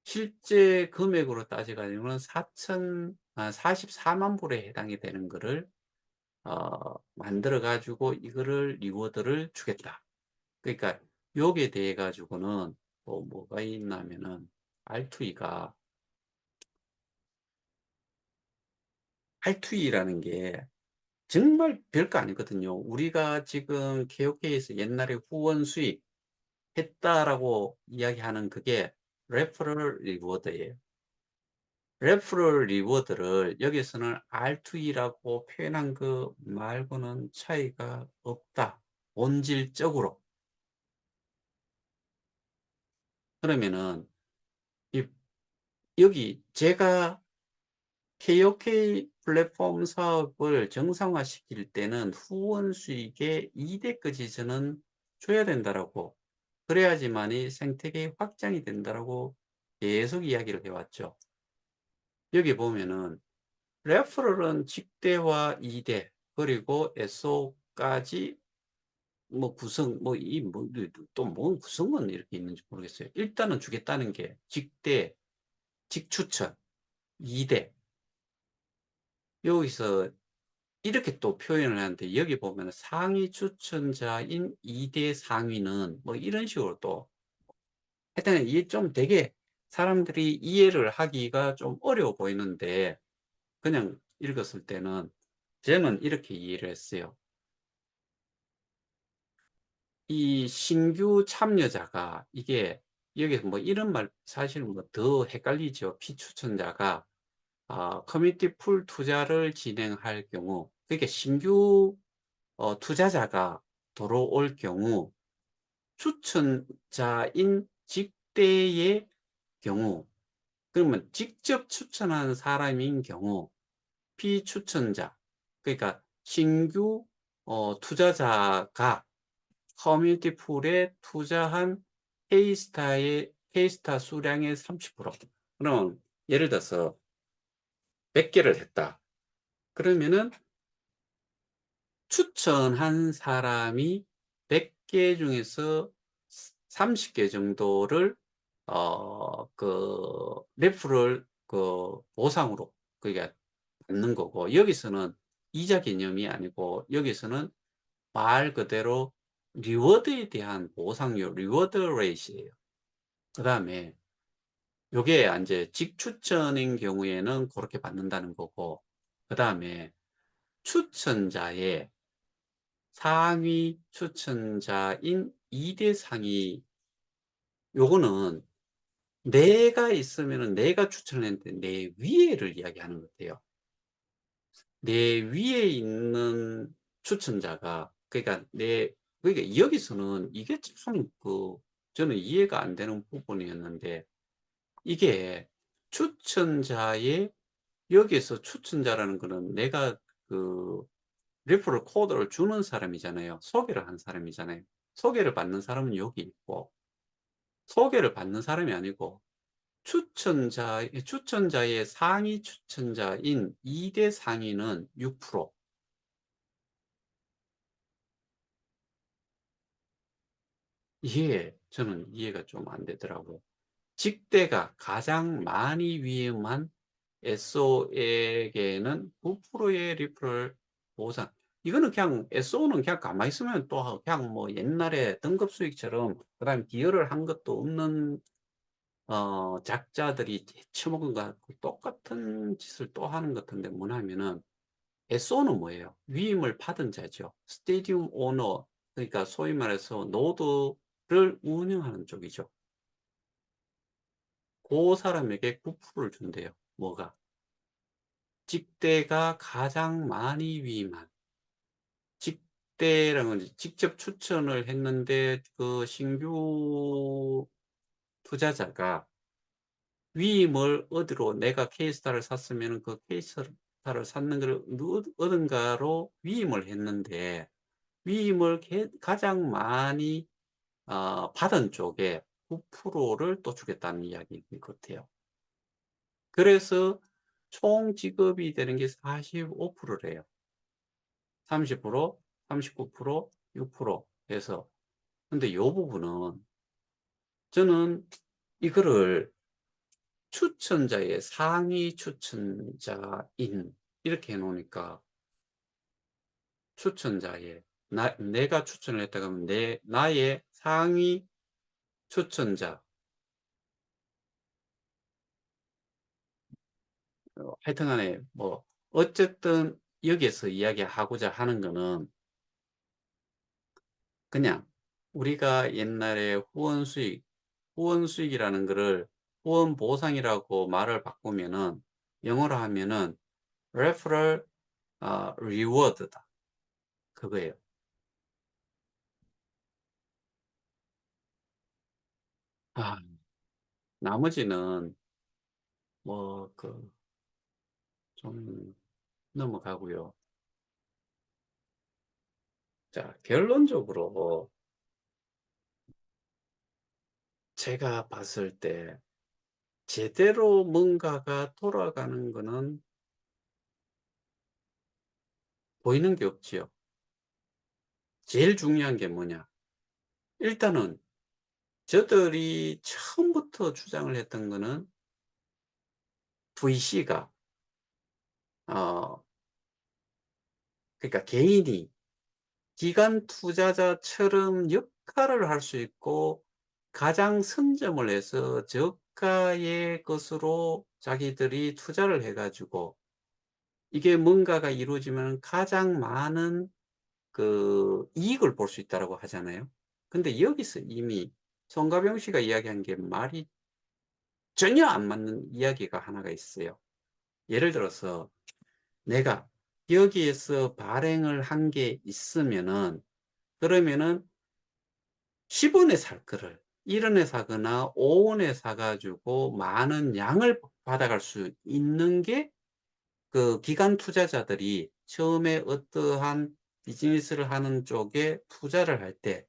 실제 금액으로 따져가지고는 44만 불에 해당이 되는 거를 만들어 가지고 이거를 리워드를 주겠다. 그러니까 여기에 대해 가지고는 또 뭐가 있냐면은 R2E가 R2E라는 게 정말 별거 아니거든요. 우리가 지금 KOK에서 옛날에 후원 수익 했다라고 이야기하는 그게 레퍼럴 리워드예요. 레퍼럴 리워드를 여기서는 R2E라고 표현한 그 말고는 차이가 없다. 본질적으로. 그러면은 이 여기 제가 KOK 플랫폼 사업을 정상화시킬 때는 후원 수익의 2대까지 저는 줘야 된다라고, 그래야지만이 생태계 확장이 된다라고 계속 이야기를 해왔죠. 여기 보면은 레퍼럴은 직대와 2대 그리고 SO까지 뭐 구성 또 구성은 이렇게 있는지 모르겠어요. 일단은 주겠다는 게 직대, 직추천, 2대. 여기서 이렇게 또 표현을 하는데 여기 보면 상위 추천자인 2대 상위는 뭐 이런 식으로 또 하여튼 이게 좀 되게 사람들이 이해를 하기가 좀 어려워 보이는데 그냥 읽었을 때는 저는 이렇게 이해를 했어요. 이 신규 참여자가 이게 여기서 뭐 이런 말 사실 뭐 더 헷갈리죠. 피추천자가 커뮤니티 풀 투자를 진행할 경우 그러니까 신규 투자자가 들어올 경우 추천자인 직대의 경우 그러면 직접 추천한 사람인 경우 피추천자 그러니까 신규 투자자가 커뮤니티 풀에 투자한 페이스타 수량의 30%. 그럼 예를 들어서 100개를 했다. 그러면은 추천한 사람이 100개 중에서 30개 정도를 레프럴 보상으로 그러니까 받는 거고 여기서는 이자 개념이 아니고 여기서는 말 그대로 리워드에 대한 보상료 리워드 레이트예요. 그다음에 요게 이제 직추천인 경우에는 그렇게 받는다는 거고 그다음에 추천자의 상위 추천자인 2대 상위 요거는 내가 있으면은 내가 추천을 했는데 내 위에를 이야기하는 것 같아요. 내 위에 있는 추천자가 그러니까 그러니까 여기서는 이게 참 저는 이해가 안 되는 부분이었는데 이게 추천자의 여기에서 추천자라는 거는 내가 그 리퍼럴 코드를 주는 사람이잖아요. 소개를 한 사람이잖아요. 소개를 받는 사람은 여기 있고 소개를 받는 사람이 아니고 추천자의 상위 추천자인 2대 상위는 6%. 이게 저는 이해가 좀 안 되더라고요. 직대가 가장 많이 위험한 SO에게는 9%의 리플 보상. 이거는 그냥 SO는 그냥 가만히 있으면 또 그냥 뭐 옛날에 등급 수익처럼 그다음에 기여를 한 것도 없는 작자들이 처먹은 것 같고 똑같은 짓을 또 하는 것 같은데 뭐냐면은 SO는 뭐예요? 위임을 받은 자죠. 스테디움 오너, 그러니까 소위 말해서 노드를 운영하는 쪽이죠. 그 사람에게 9%를 준대요. 뭐가? 직대가 가장 많이 위임한. 직대라는 건 직접 추천을 했는데 그 신규 투자자가 위임을 얻으러 내가 케이스타를 샀으면 그 케이스타를 샀는 걸 얻은가로 위임을 했는데 위임을 가장 많이 받은 쪽에 9%를 또 주겠다는 이야기인 것 같아요. 그래서 총 지급이 되는 게 45%래요. 30%, 39%, 6% 해서. 근데 이 부분은 저는 이거를 추천자의 상위 추천자인 이렇게 해 놓으니까 추천자의 내가 추천을 했다고 하면 나의 상위 추천자 하여튼간에 뭐 어쨌든 여기에서 이야기하고자 하는 거는 그냥 우리가 옛날에 후원 수익이라는 거를 후원 보상이라고 말을 바꾸면은 영어로 하면은 referral reward다 그거예요. 아, 나머지는 뭐 그 좀 넘어가고요. 자, 결론적으로 제가 봤을 때 제대로 뭔가가 돌아가는 거는 보이는 게 없지요. 제일 중요한 게 뭐냐? 일단은 저들이 처음부터 주장을 했던 거는 VC가 어 그러니까 개인이 기관 투자자처럼 역할을 할 수 있고 가장 선점을 해서 저가의 것으로 자기들이 투자를 해 가지고 이게 뭔가가 이루어지면 가장 많은 그 이익을 볼 수 있다라고 하잖아요. 근데 여기서 이미 송가병 씨가 이야기한 게 말이 전혀 안 맞는 이야기가 하나가 있어요. 예를 들어서 내가 여기에서 발행을 한 게 있으면은 그러면은 10원에 살 거를 1원에 사거나 5원에 사 가지고 많은 양을 받아갈 수 있는 게 그 기관 투자자들이 처음에 어떠한 비즈니스를 하는 쪽에 투자를 할 때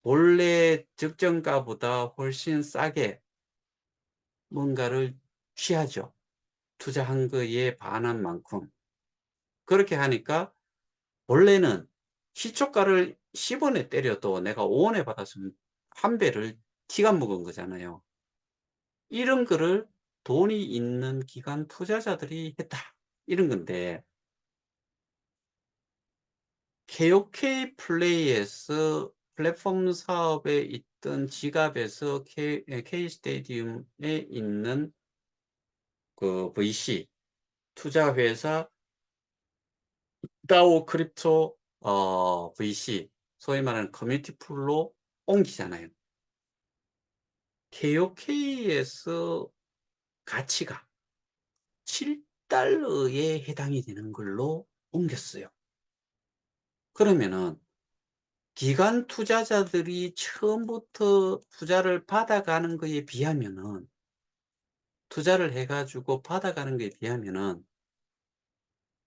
본래 적정가보다 훨씬 싸게 뭔가를 취하죠. 투자한 거에 반한 만큼. 그렇게 하니까 원래는 시초가를 10원에 때려도 내가 5원에 받았으면 한 배를 티가 묵은 거잖아요. 이런 거를 돈이 있는 기관 투자자들이 했다. 이런 건데 KOK 플레이에서 플랫폼 사업에 있던 지갑에서 K 스테디움에 있는 그 VC 투자 회사 다오 크립토 VC 소위 말하는 커뮤니티 풀로 옮기잖아요. KOK에서 가치가 7달러에 해당이 되는 걸로 옮겼어요. 그러면은 기관 투자자들이 처음부터 투자를 받아가는 거에 비하면은 투자를 해 가지고 받아가는 거에 비하면은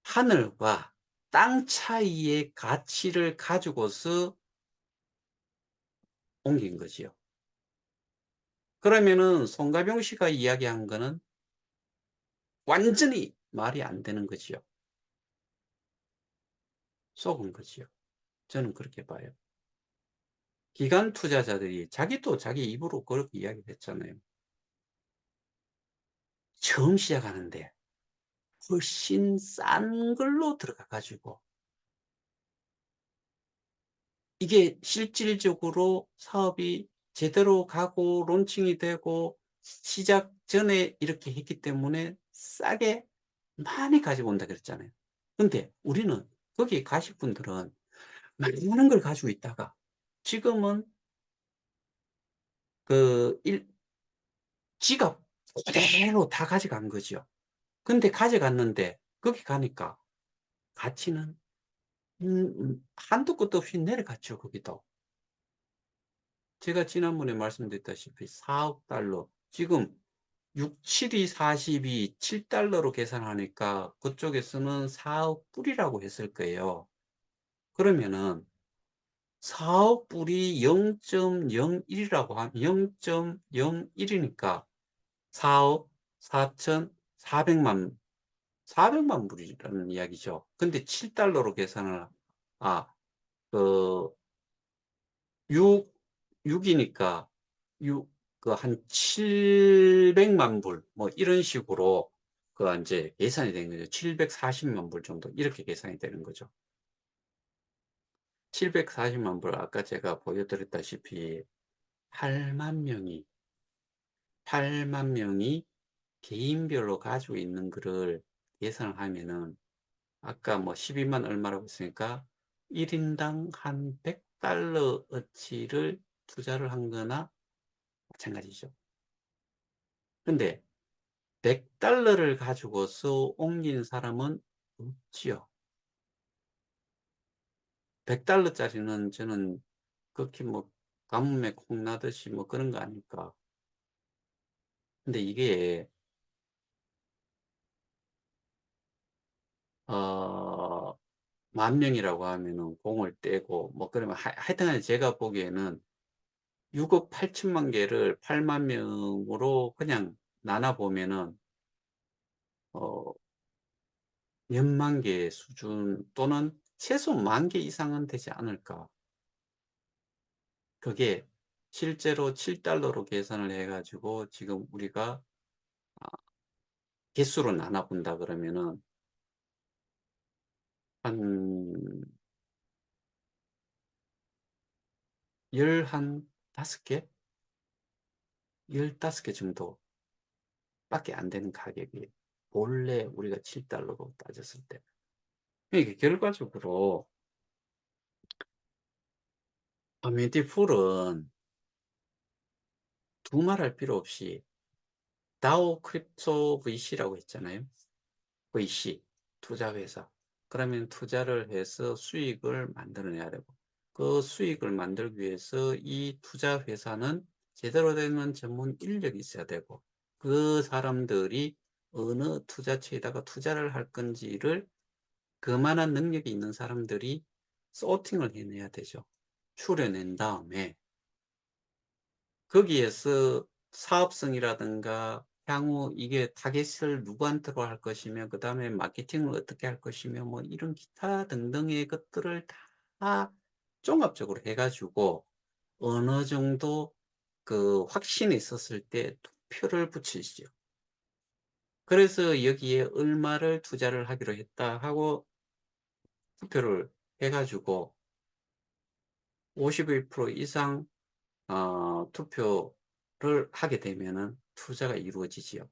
하늘과 땅 차이의 가치를 가지고서 옮긴 거지요. 그러면은 송가병 씨가 이야기한 거는 완전히 말이 안 되는 거지요. 속은 거지요. 저는 그렇게 봐요. 기관 투자자들이 자기도 자기 입으로 그렇게 이야기를 했잖아요. 처음 시작하는데 훨씬 싼 걸로 들어가 가지고 이게 실질적으로 사업이 제대로 가고 론칭이 되고 시작 전에 이렇게 했기 때문에 싸게 많이 가지고 온다 그랬잖아요. 근데 우리는 거기 가실 분들은 많은 걸 가지고 있다가 지금은 그 일 지갑 그대로 다 가져간 거죠. 근데 가져갔는데 거기 가니까 가치는 한도 끝도 없이 내려갔죠 거기도. 제가 지난번에 말씀드렸다시피 4억 달러 지금 6, 7이 42, $7로 계산하니까 그쪽에서는 4억 불이라고 했을 거예요. 그러면은 4억 불이 0.01이라고 하면 0.01이니까 4억 4,400만 400만 불이라는 이야기죠. 근데 7달러로 계산을 아, 그 6, 6이니까 6, 그 한 700만 불, 뭐 이런 식으로 그 이제 계산이 된 거죠. 740만 불 정도 이렇게 계산이 되는 거죠. 740만 불 아까 제가 보여드렸다시피 8만 명이 8만 명이 개인별로 가지고 있는 거를 계산을 하면은 아까 뭐 12만 얼마라고 했으니까 1인당 한 100달러 어치를 투자를 한 거나 마찬가지죠. 근데 100달러를 가지고서 옮긴 사람은 없지요. 100달러짜리는 저는 극히 뭐 가뭄에 콩나듯이 뭐 그런 거 아닐까. 근데 이게 어, 10,000명이라고 하면은 공을 떼고 뭐 그러면 하여튼간에 제가 보기에는 6억 8천만 개를 8만 명으로 그냥 나눠 보면은 어, 몇만 개 수준 또는 최소 10,000개 이상은 되지 않을까. 그게 실제로 7달러로 계산을 해 가지고 지금 우리가 아, 개수로 나눠 본다 그러면은 한 열 한 5개? 15개 정도 밖에 안 되는 가격이에요. 본래 우리가 7달러로 따졌을 때. 그러니까 결과적으로 커뮤니티 풀은 두말할 필요 없이 다오 크립토 VC라고 했잖아요. VC, 투자회사. 그러면 투자를 해서 수익을 만들어내야 되고 그 수익을 만들기 위해서 이 투자회사는 제대로 된 전문 인력이 있어야 되고 그 사람들이 어느 투자처에다가 투자를 할 건지를 그만한 능력이 있는 사람들이 소팅을 해내야 되죠. 추려낸 다음에 거기에서 사업성이라든가 향후 이게 타겟을 누구한테로 할 것이며 그 다음에 마케팅을 어떻게 할 것이며 뭐 이런 기타 등등의 것들을 다 종합적으로 해가지고 어느 정도 그 확신이 있었을 때 투표를 붙이시죠. 그래서 여기에 얼마를 투자를 하기로 했다 하고 투표를 해가지고 52% 이상 투표를 하게 되면은 투자가 이루어지지요.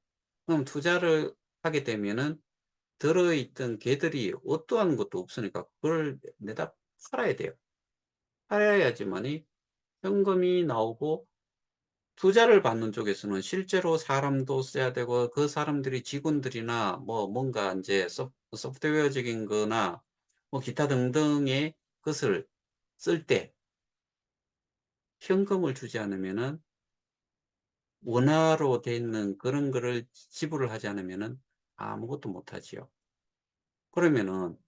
그럼 투자를 하게 되면은 들어있던 개들이 어떠한 것도 없으니까 그걸 내다 팔아야 돼요. 팔아야지만이 현금이 나오고 투자를 받는 쪽에서는 실제로 사람도 써야 되고 그 사람들이 직원들이나 뭐 뭔가 이제 소프트웨어적인 거나 뭐 기타 등등의 것을 쓸 때 현금을 주지 않으면은 원화로 돼 있는 그런 거를 지불을 하지 않으면은 아무것도 못 하지요. 그러면은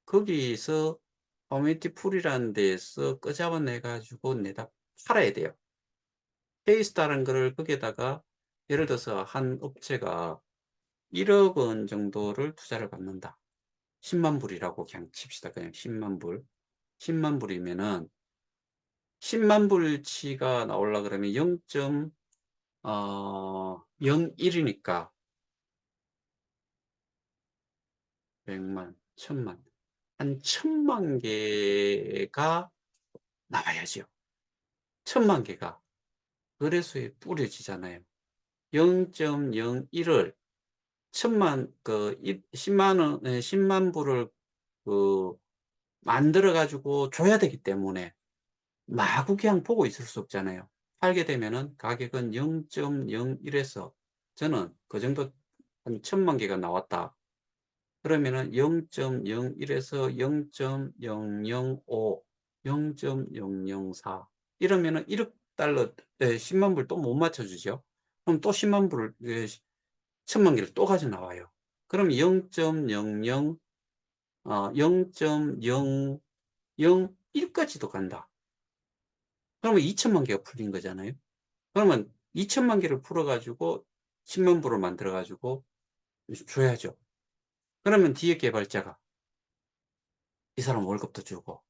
거기서 커뮤니티 풀이라는 데에서 끄잡아내 가지고 내다 팔아야 돼요. 페이스타라는 거를 거기에다가 예를 들어서 한 업체가 1억 원 정도를 투자를 받는다. 10만 불이라고 그냥 칩시다. 그냥 10만 불. 10만 불이면은 10만 불치가 나오려 그러면 0.01이니까 100만, 1000만. 한 1000만 개가 나와야죠. 1000만 개가. 거래소에 뿌려지잖아요. 0.01을 1000만, 10만 원, 10만 부를 그, 만들어 가지고 줘야 되기 때문에 마구 그냥 보고 있을 수 없잖아요. 팔게 되면은 가격은 0.01에서 저는 그 정도 한 1000만 개가 나왔다. 그러면은 0.01에서 0.005, 0.004 이러면은 1억 달러, 10만 불 또 못 맞춰주죠. 그럼 또 10만 불을, 1000만 개를 또 가져 나와요. 그럼 0.00, 0.001까지도 간다. 그러면 2천만 개가 풀린 거잖아요. 그러면 2천만 개를 풀어가지고 10만 불을 만들어가지고 줘야죠. 그러면 뒤에 개발자가 이 사람 월급도 주고,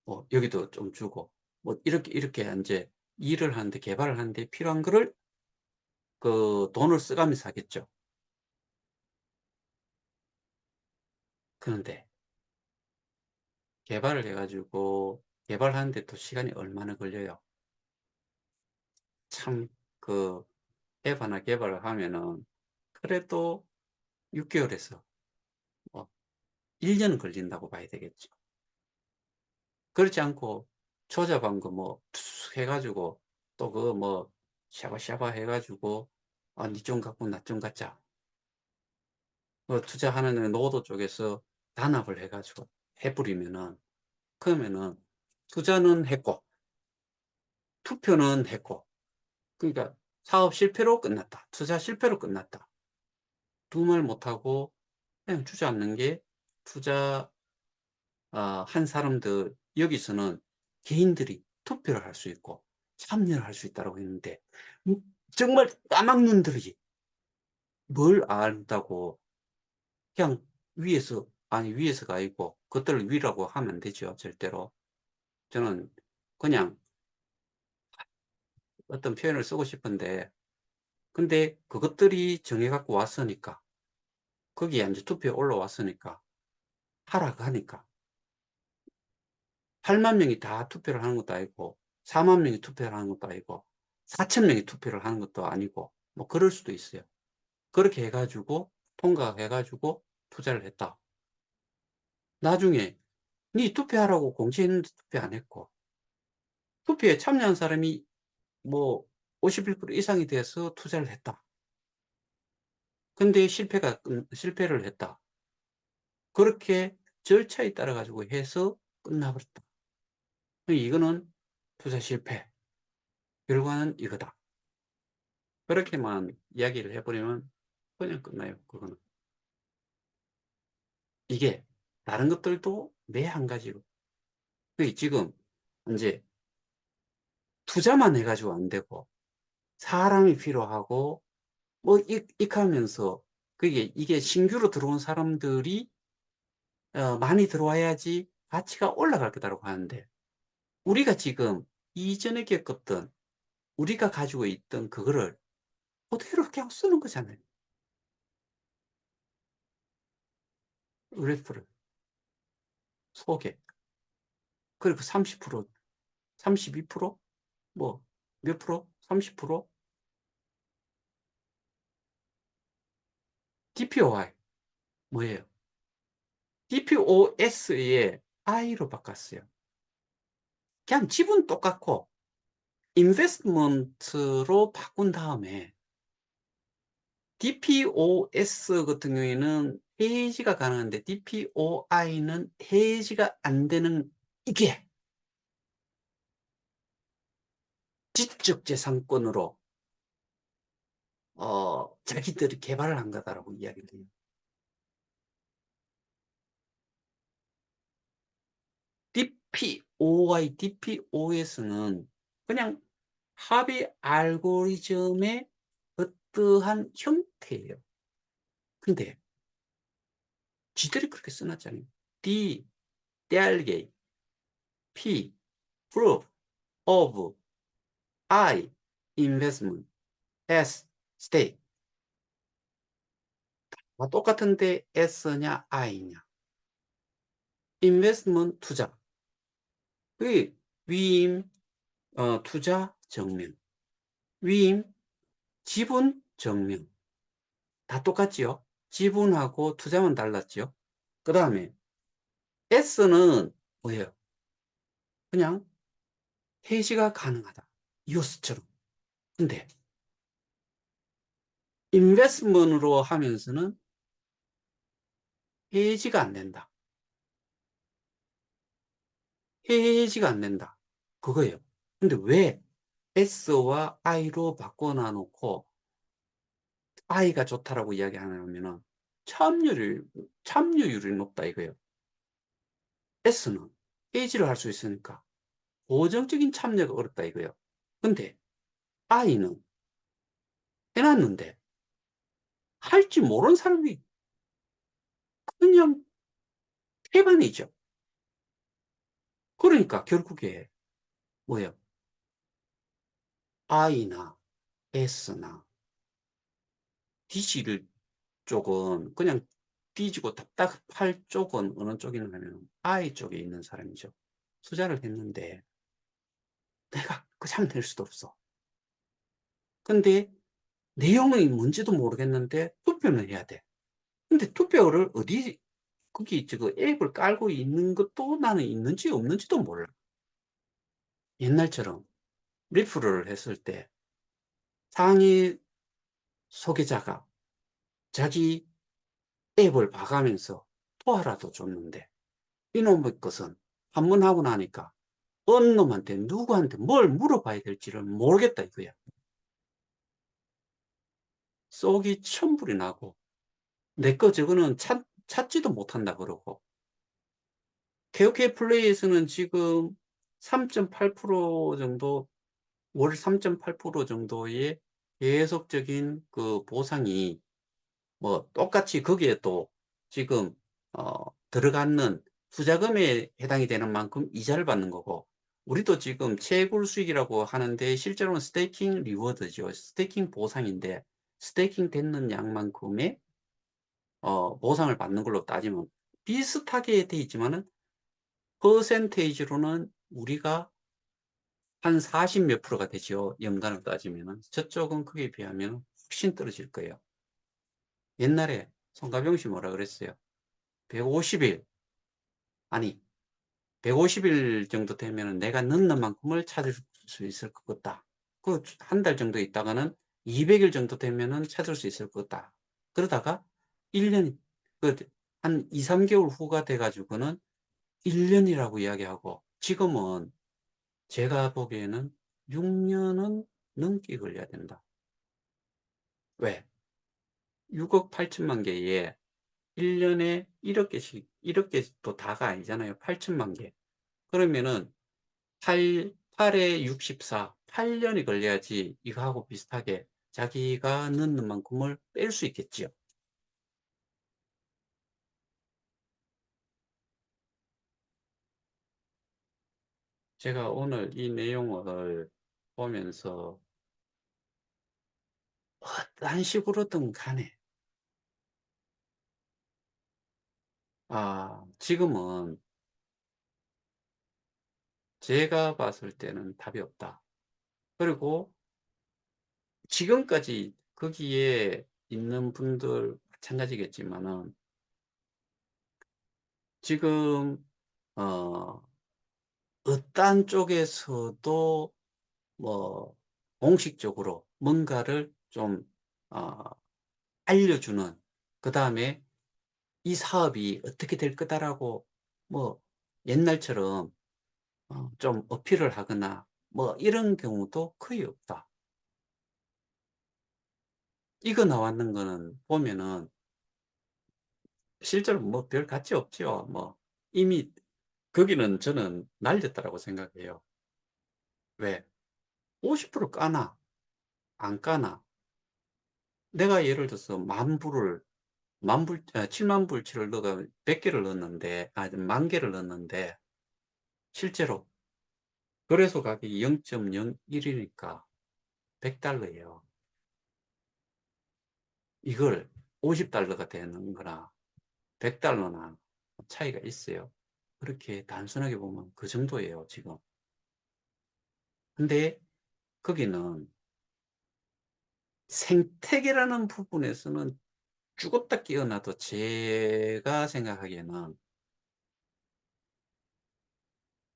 뭐 여기도 좀 주고, 뭐 이렇게 이제 일을 하는데 개발을 하는데 필요한 거를 그 돈을 써가면서 하겠죠. 그런데 개발을 해가지고 개발하는데 또 시간이 얼마나 걸려요. 참 그 앱 하나 개발을 하면은 그래도 6개월에서 뭐 1년은 걸린다고 봐야 되겠죠. 그렇지 않고 조잡한 거 뭐 해가지고 또 그 뭐 샤바샤바 해가지고 니 좀 갖고 나 좀 갖자. 투자하는 노도 쪽에서 단합을 해가지고 해버리면은 그러면은 투자는 했고 투표는 했고 그러니까 사업 실패로 끝났다. 투자 실패로 끝났다. 두 말 못하고 그냥 주저앉는 게 투자 한 사람들 여기서는 개인들이 투표를 할 수 있고 참여를 할 수 있다고 했는데 음, 정말 까막눈들이 뭘 안다고 그냥 위에서 아니 위에서가 아니고 그것들을 위라고 하면 안 되죠. 절대로. 저는 그냥 어떤 표현을 쓰고 싶은데 근데 그것들이 정해 갖고 왔으니까 거기에 이제 투표에 올라왔으니까 하라고 하니까 8만 명이 다 투표를 하는 것도 아니고 4만 명이 투표를 하는 것도 아니고 4천 명이 투표를 하는 것도 아니고 뭐 그럴 수도 있어요. 그렇게 해가지고 통과해가지고 투자를 했다. 나중에 니 투표하라고 공지했는데 투표 안 했고 투표에 참여한 사람이 뭐 51% 이상이 돼서 투자를 했다. 근데 실패를 했다. 그렇게 절차에 따라 가지고 해서 끝나버렸다. 이거는 투자 실패. 결과는 이거다. 그렇게만 이야기를 해버리면 그냥 끝나요. 그거는. 이게 다른 것들도 매 한 가지로. 지금 이제 투자만 해가지고 안 되고 사람이 필요하고 뭐 익하면서 그게 이게 신규로 들어온 사람들이 많이 들어와야지 가치가 올라갈 거다라고 하는데 우리가 지금 이전에 겪었던 우리가 가지고 있던 그거를 그대로 그냥 쓰는 거잖아요. 그래프를 소개 그리고 30% 32% 뭐 몇 프로 30% DPOI 뭐예요? DPOS에 I로 바꿨어요. 그냥 지분 똑같고 인베스트먼트로 바꾼 다음에 DPOS 같은 경우에는 해지가 가능한데 DPOI는 해지가 안 되는 이게 지적재산권으로 자기들이 개발을 한 거다라고 이야기를 해요. DPOI, DPOS는 그냥 합의 알고리즘의 어떠한 형태예요. 근데 지들이 그렇게 써놨잖아요. D, delegate, P, proof of, I, investment, S, stake. 똑같은데 S냐 I냐. investment 투자. 그 위임 투자 증명. 위임 지분 증명. 다 똑같지요. 지분하고 투자만 달랐지요. 그 다음에 S는 뭐예요? 그냥 해지가 가능하다. 이오스처럼. 근데 인베스트먼트로 하면서는 해지가 안 된다. 해지가 안 된다. 그거예요. 근데 왜 S와 I로 바꿔 놓고 I가 좋다라고 이야기하냐면은 참여율이 높다 이거예요. S는 해지를 할 수 있으니까 고정적인 참여가 어렵다 이거예요. 근데 I는 해놨는데 할지 모르는 사람이 그냥 태반이죠. 그러니까 결국에 뭐예요? I나 S나 D를 쪽은 그냥 뒤지고 답답할 쪽은 어느 쪽이냐 하면 I 쪽에 있는 사람이죠. 투자를 했는데 내가 그냥 낼 수도 없어. 근데 내용이 뭔지도 모르겠는데 투표는 해야 돼. 근데 투표를 어디 거기 저 앱을 깔고 있는 것도 나는 있는지 없는지도 몰라. 옛날처럼 리프를 했을 때 상위 소개자가 자기 앱을 봐가면서 토하라도 줬는데 이놈의 것은 한 번 하고 나니까 어느 놈한테 누구한테 뭘 물어봐야 될지를 모르겠다 이거야. 속이 천불이 나고 내 거 저거는 찾지도 못한다 그러고 KOK 플레이에서는 지금 3.8% 정도 월 3.8% 정도의 계속적인 그 보상이 뭐 똑같이 거기에 또 지금 들어가는 투자금에 해당이 되는 만큼 이자를 받는 거고 우리도 지금 채굴 수익이라고 하는데 실제로는 스테이킹 리워드죠. 스테이킹 보상인데 스테이킹 됐는 양만큼의 보상을 받는 걸로 따지면 비슷하게 돼 있지만은 퍼센테이지로는 우리가 한 40 몇 프로가 되죠. 연간을 따지면은 저쪽은 그에 비하면 훨씬 떨어질 거예요. 옛날에 송가병 씨 뭐라 그랬어요? 150일 아니 150일 정도 되면 내가 넣는 만큼을 찾을 수 있을 것 같다. 그 한 달 정도 있다가는 200일 정도 되면은 찾을 수 있을 것 같다. 그러다가 1년 한 2, 3개월 후가 돼 가지고는 1년이라고 이야기하고 지금은 제가 보기에는 6년은 넘게 걸려야 된다. 왜? 6억 8천만 개에 1년에 1억 개씩, 1억 개도 다가 아니잖아요. 8천만 개. 그러면은 8에 64, 8년이 걸려야지 이거하고 비슷하게 자기가 넣는 만큼을 뺄 수 있겠지요. 제가 오늘 이 내용을 보면서 어떤 식으로든 간에 지금은 제가 봤을 때는 답이 없다. 그리고 지금까지 거기에 있는 분들 마찬가지겠지만은 지금 어 어떤 쪽에서도 뭐 공식적으로 뭔가를 좀 어 알려주는 그다음에 이 사업이 어떻게 될 거다라고 뭐 옛날처럼 좀 어필을 하거나 뭐 이런 경우도 거의 없다. 이거 나왔는 거는 보면은 실제로 뭐 별 가치 없죠. 뭐 이미 거기는 저는 날렸다라고 생각해요. 왜? 50% 까나 안 까나? 내가 예를 들어서 만 불을 만 불, 7만 불치를 넣어가 100개를 넣었는데, 만 개를 넣었는데, 실제로 거래소 가격이 0.01이니까 $100예요. 이걸 $50가 되는 거나 $100나 차이가 있어요. 그렇게 단순하게 보면 그 정도예요, 지금. 근데 거기는 생태계라는 부분에서는 죽었다 깨어나도 제가 생각하기에는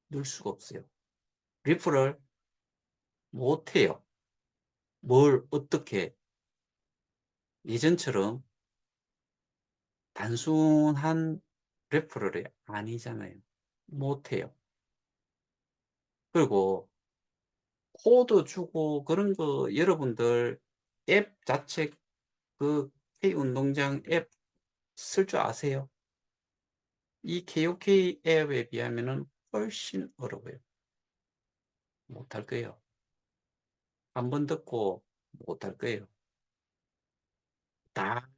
넣을 수가 없어요. 리플을 못 해요. 뭘 어떻게 예전처럼 단순한 레퍼럴이 아니잖아요. 못 해요. 그리고 코드 주고 그런 거 여러분들 앱 자체 그 K 운동장 앱 쓸 줄 아세요? 이 KOK 앱에 비하면은 훨씬 어려워요. 못할 거예요. 한 번 듣고 못할 거예요. 다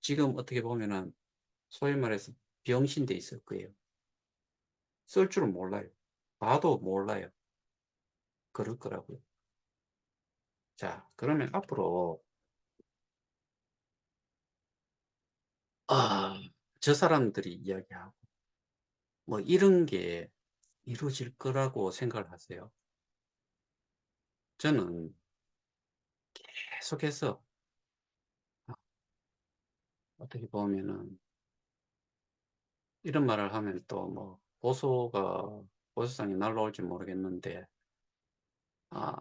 지금 어떻게 보면은 소위 말해서 병신돼 있을 거예요. 쓸 줄은 몰라요. 봐도 몰라요. 그럴 거라고요. 자, 그러면 앞으로 아, 저 사람들이 이야기하고 뭐 이런 게 이루어질 거라고 생각을 하세요. 저는 계속해서 아, 어떻게 보면은 이런 말을 하면 또 뭐 보수상이 날라올지 모르겠는데 아,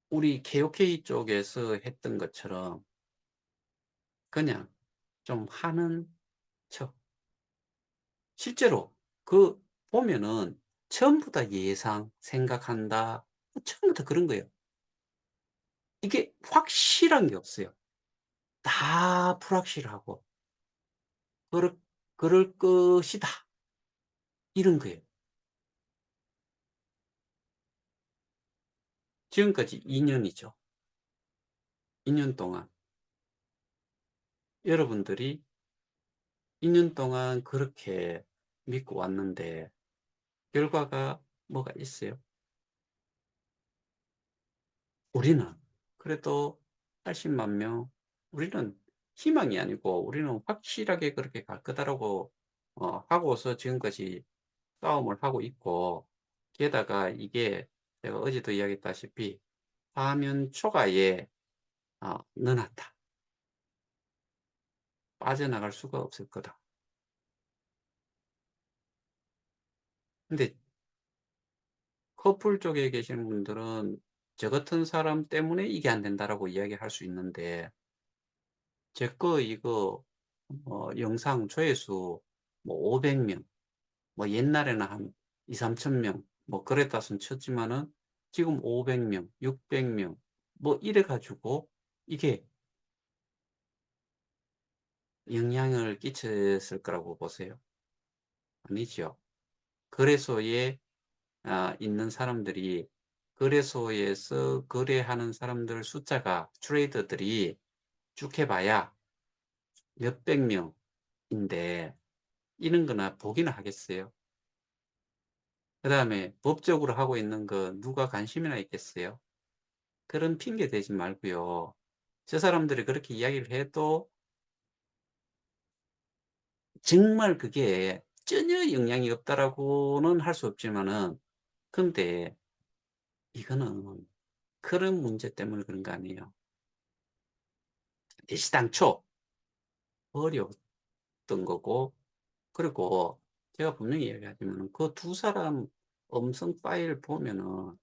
우리 KOK 쪽에서 했던 것처럼 그냥 좀 하는 척 실제로 그 보면은 전부 다 예상, 생각한다. 전부 다 그런 거예요. 이게 확실한 게 없어요. 다 불확실하고 그럴, 그럴 것이다. 이런 거예요. 지금까지 2년이죠. 2년 동안 여러분들이 2년 동안 그렇게 믿고 왔는데 결과가 뭐가 있어요? 우리는 그래도 80만 명, 우리는 희망이 아니고 우리는 확실하게 그렇게 갈 거다라고 하고서 지금까지 싸움을 하고 있고 게다가 이게 제가 어제도 이야기했다시피 화면 초과에 넣어놨다. 빠져나갈 수가 없을 거다. 근데 커플 쪽에 계신 분들은 저 같은 사람 때문에 이게 안 된다라고 이야기할 수 있는데 제 거 이거 영상 조회수 뭐 500명 뭐 옛날에는 한 2, 3천 명 뭐 그랬다 손 쳤지만은 지금 500명, 600명 뭐 이래 가지고 이게 영향을 끼쳤을 거라고 보세요. 아니죠. 거래소에 있는 사람들이 거래소에서 거래하는 사람들 숫자가 트레이더들이 쭉 해봐야 몇백 명인데 이런 거나 보기는 하겠어요. 그 다음에 법적으로 하고 있는 거 누가 관심이나 있겠어요? 그런 핑계 대지 말고요. 저 사람들이 그렇게 이야기를 해도 정말 그게 전혀 영향이 없다라고는 할 수 없지만은 근데 이거는 그런 문제 때문에 그런 거 아니에요. 애시당초 어려웠던 거고 그리고 제가 분명히 이야기하지만 그 두 사람 음성 파일 보면은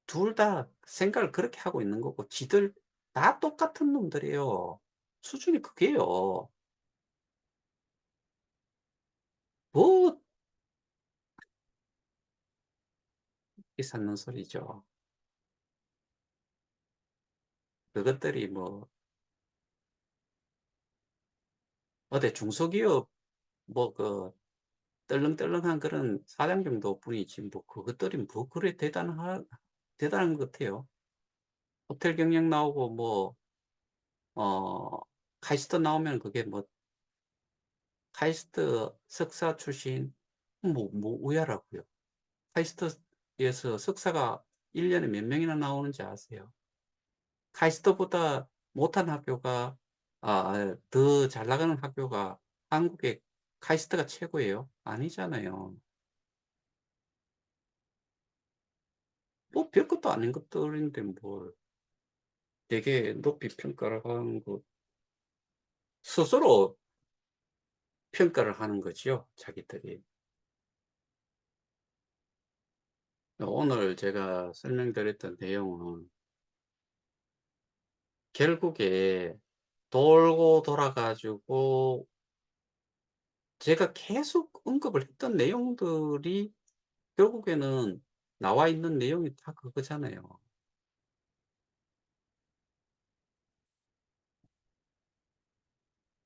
둘 다 생각을 그렇게 하고 있는 거고 지들 다 똑같은 놈들이에요. 수준이 그게요. 뭐 있었는 소리죠. 그것들이 뭐 어디 중소기업 뭐 그 떨렁떨렁한 그런 사장 정도 뿐이지 뭐 그것들이 뭐 그래 대단한 것 같아요. 호텔 경영 나오고 뭐 카이스트 나오면 그게 뭐 카이스트 석사 출신 뭐 우야라고요. 카이스트에서 석사가 1년에 몇 명이나 나오는지 아세요? 카이스트보다 못한 학교가 더 잘 나가는 학교가 한국의 카이스트가 최고예요? 아니잖아요. 뭐 별것도 아닌 것들인데 뭘 되게 높이 평가를 하는 거 스스로 평가를 하는 거지요, 자기들이. 오늘 제가 설명드렸던 내용은 결국에 돌고 돌아 가지고 제가 계속 언급을 했던 내용들이 결국에는 나와 있는 내용이 다 그거잖아요.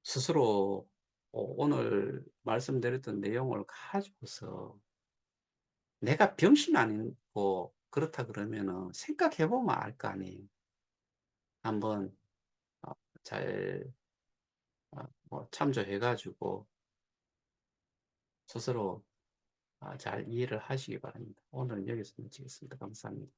스스로 오늘 말씀드렸던 내용을 가지고서 내가 병신 아니고 그렇다 그러면은 생각해 보면 알 거 아니에요. 한번 어 잘 뭐 참조해 가지고 스스로 잘 이해를 하시기 바랍니다. 오늘은 여기서 마치겠습니다. 감사합니다.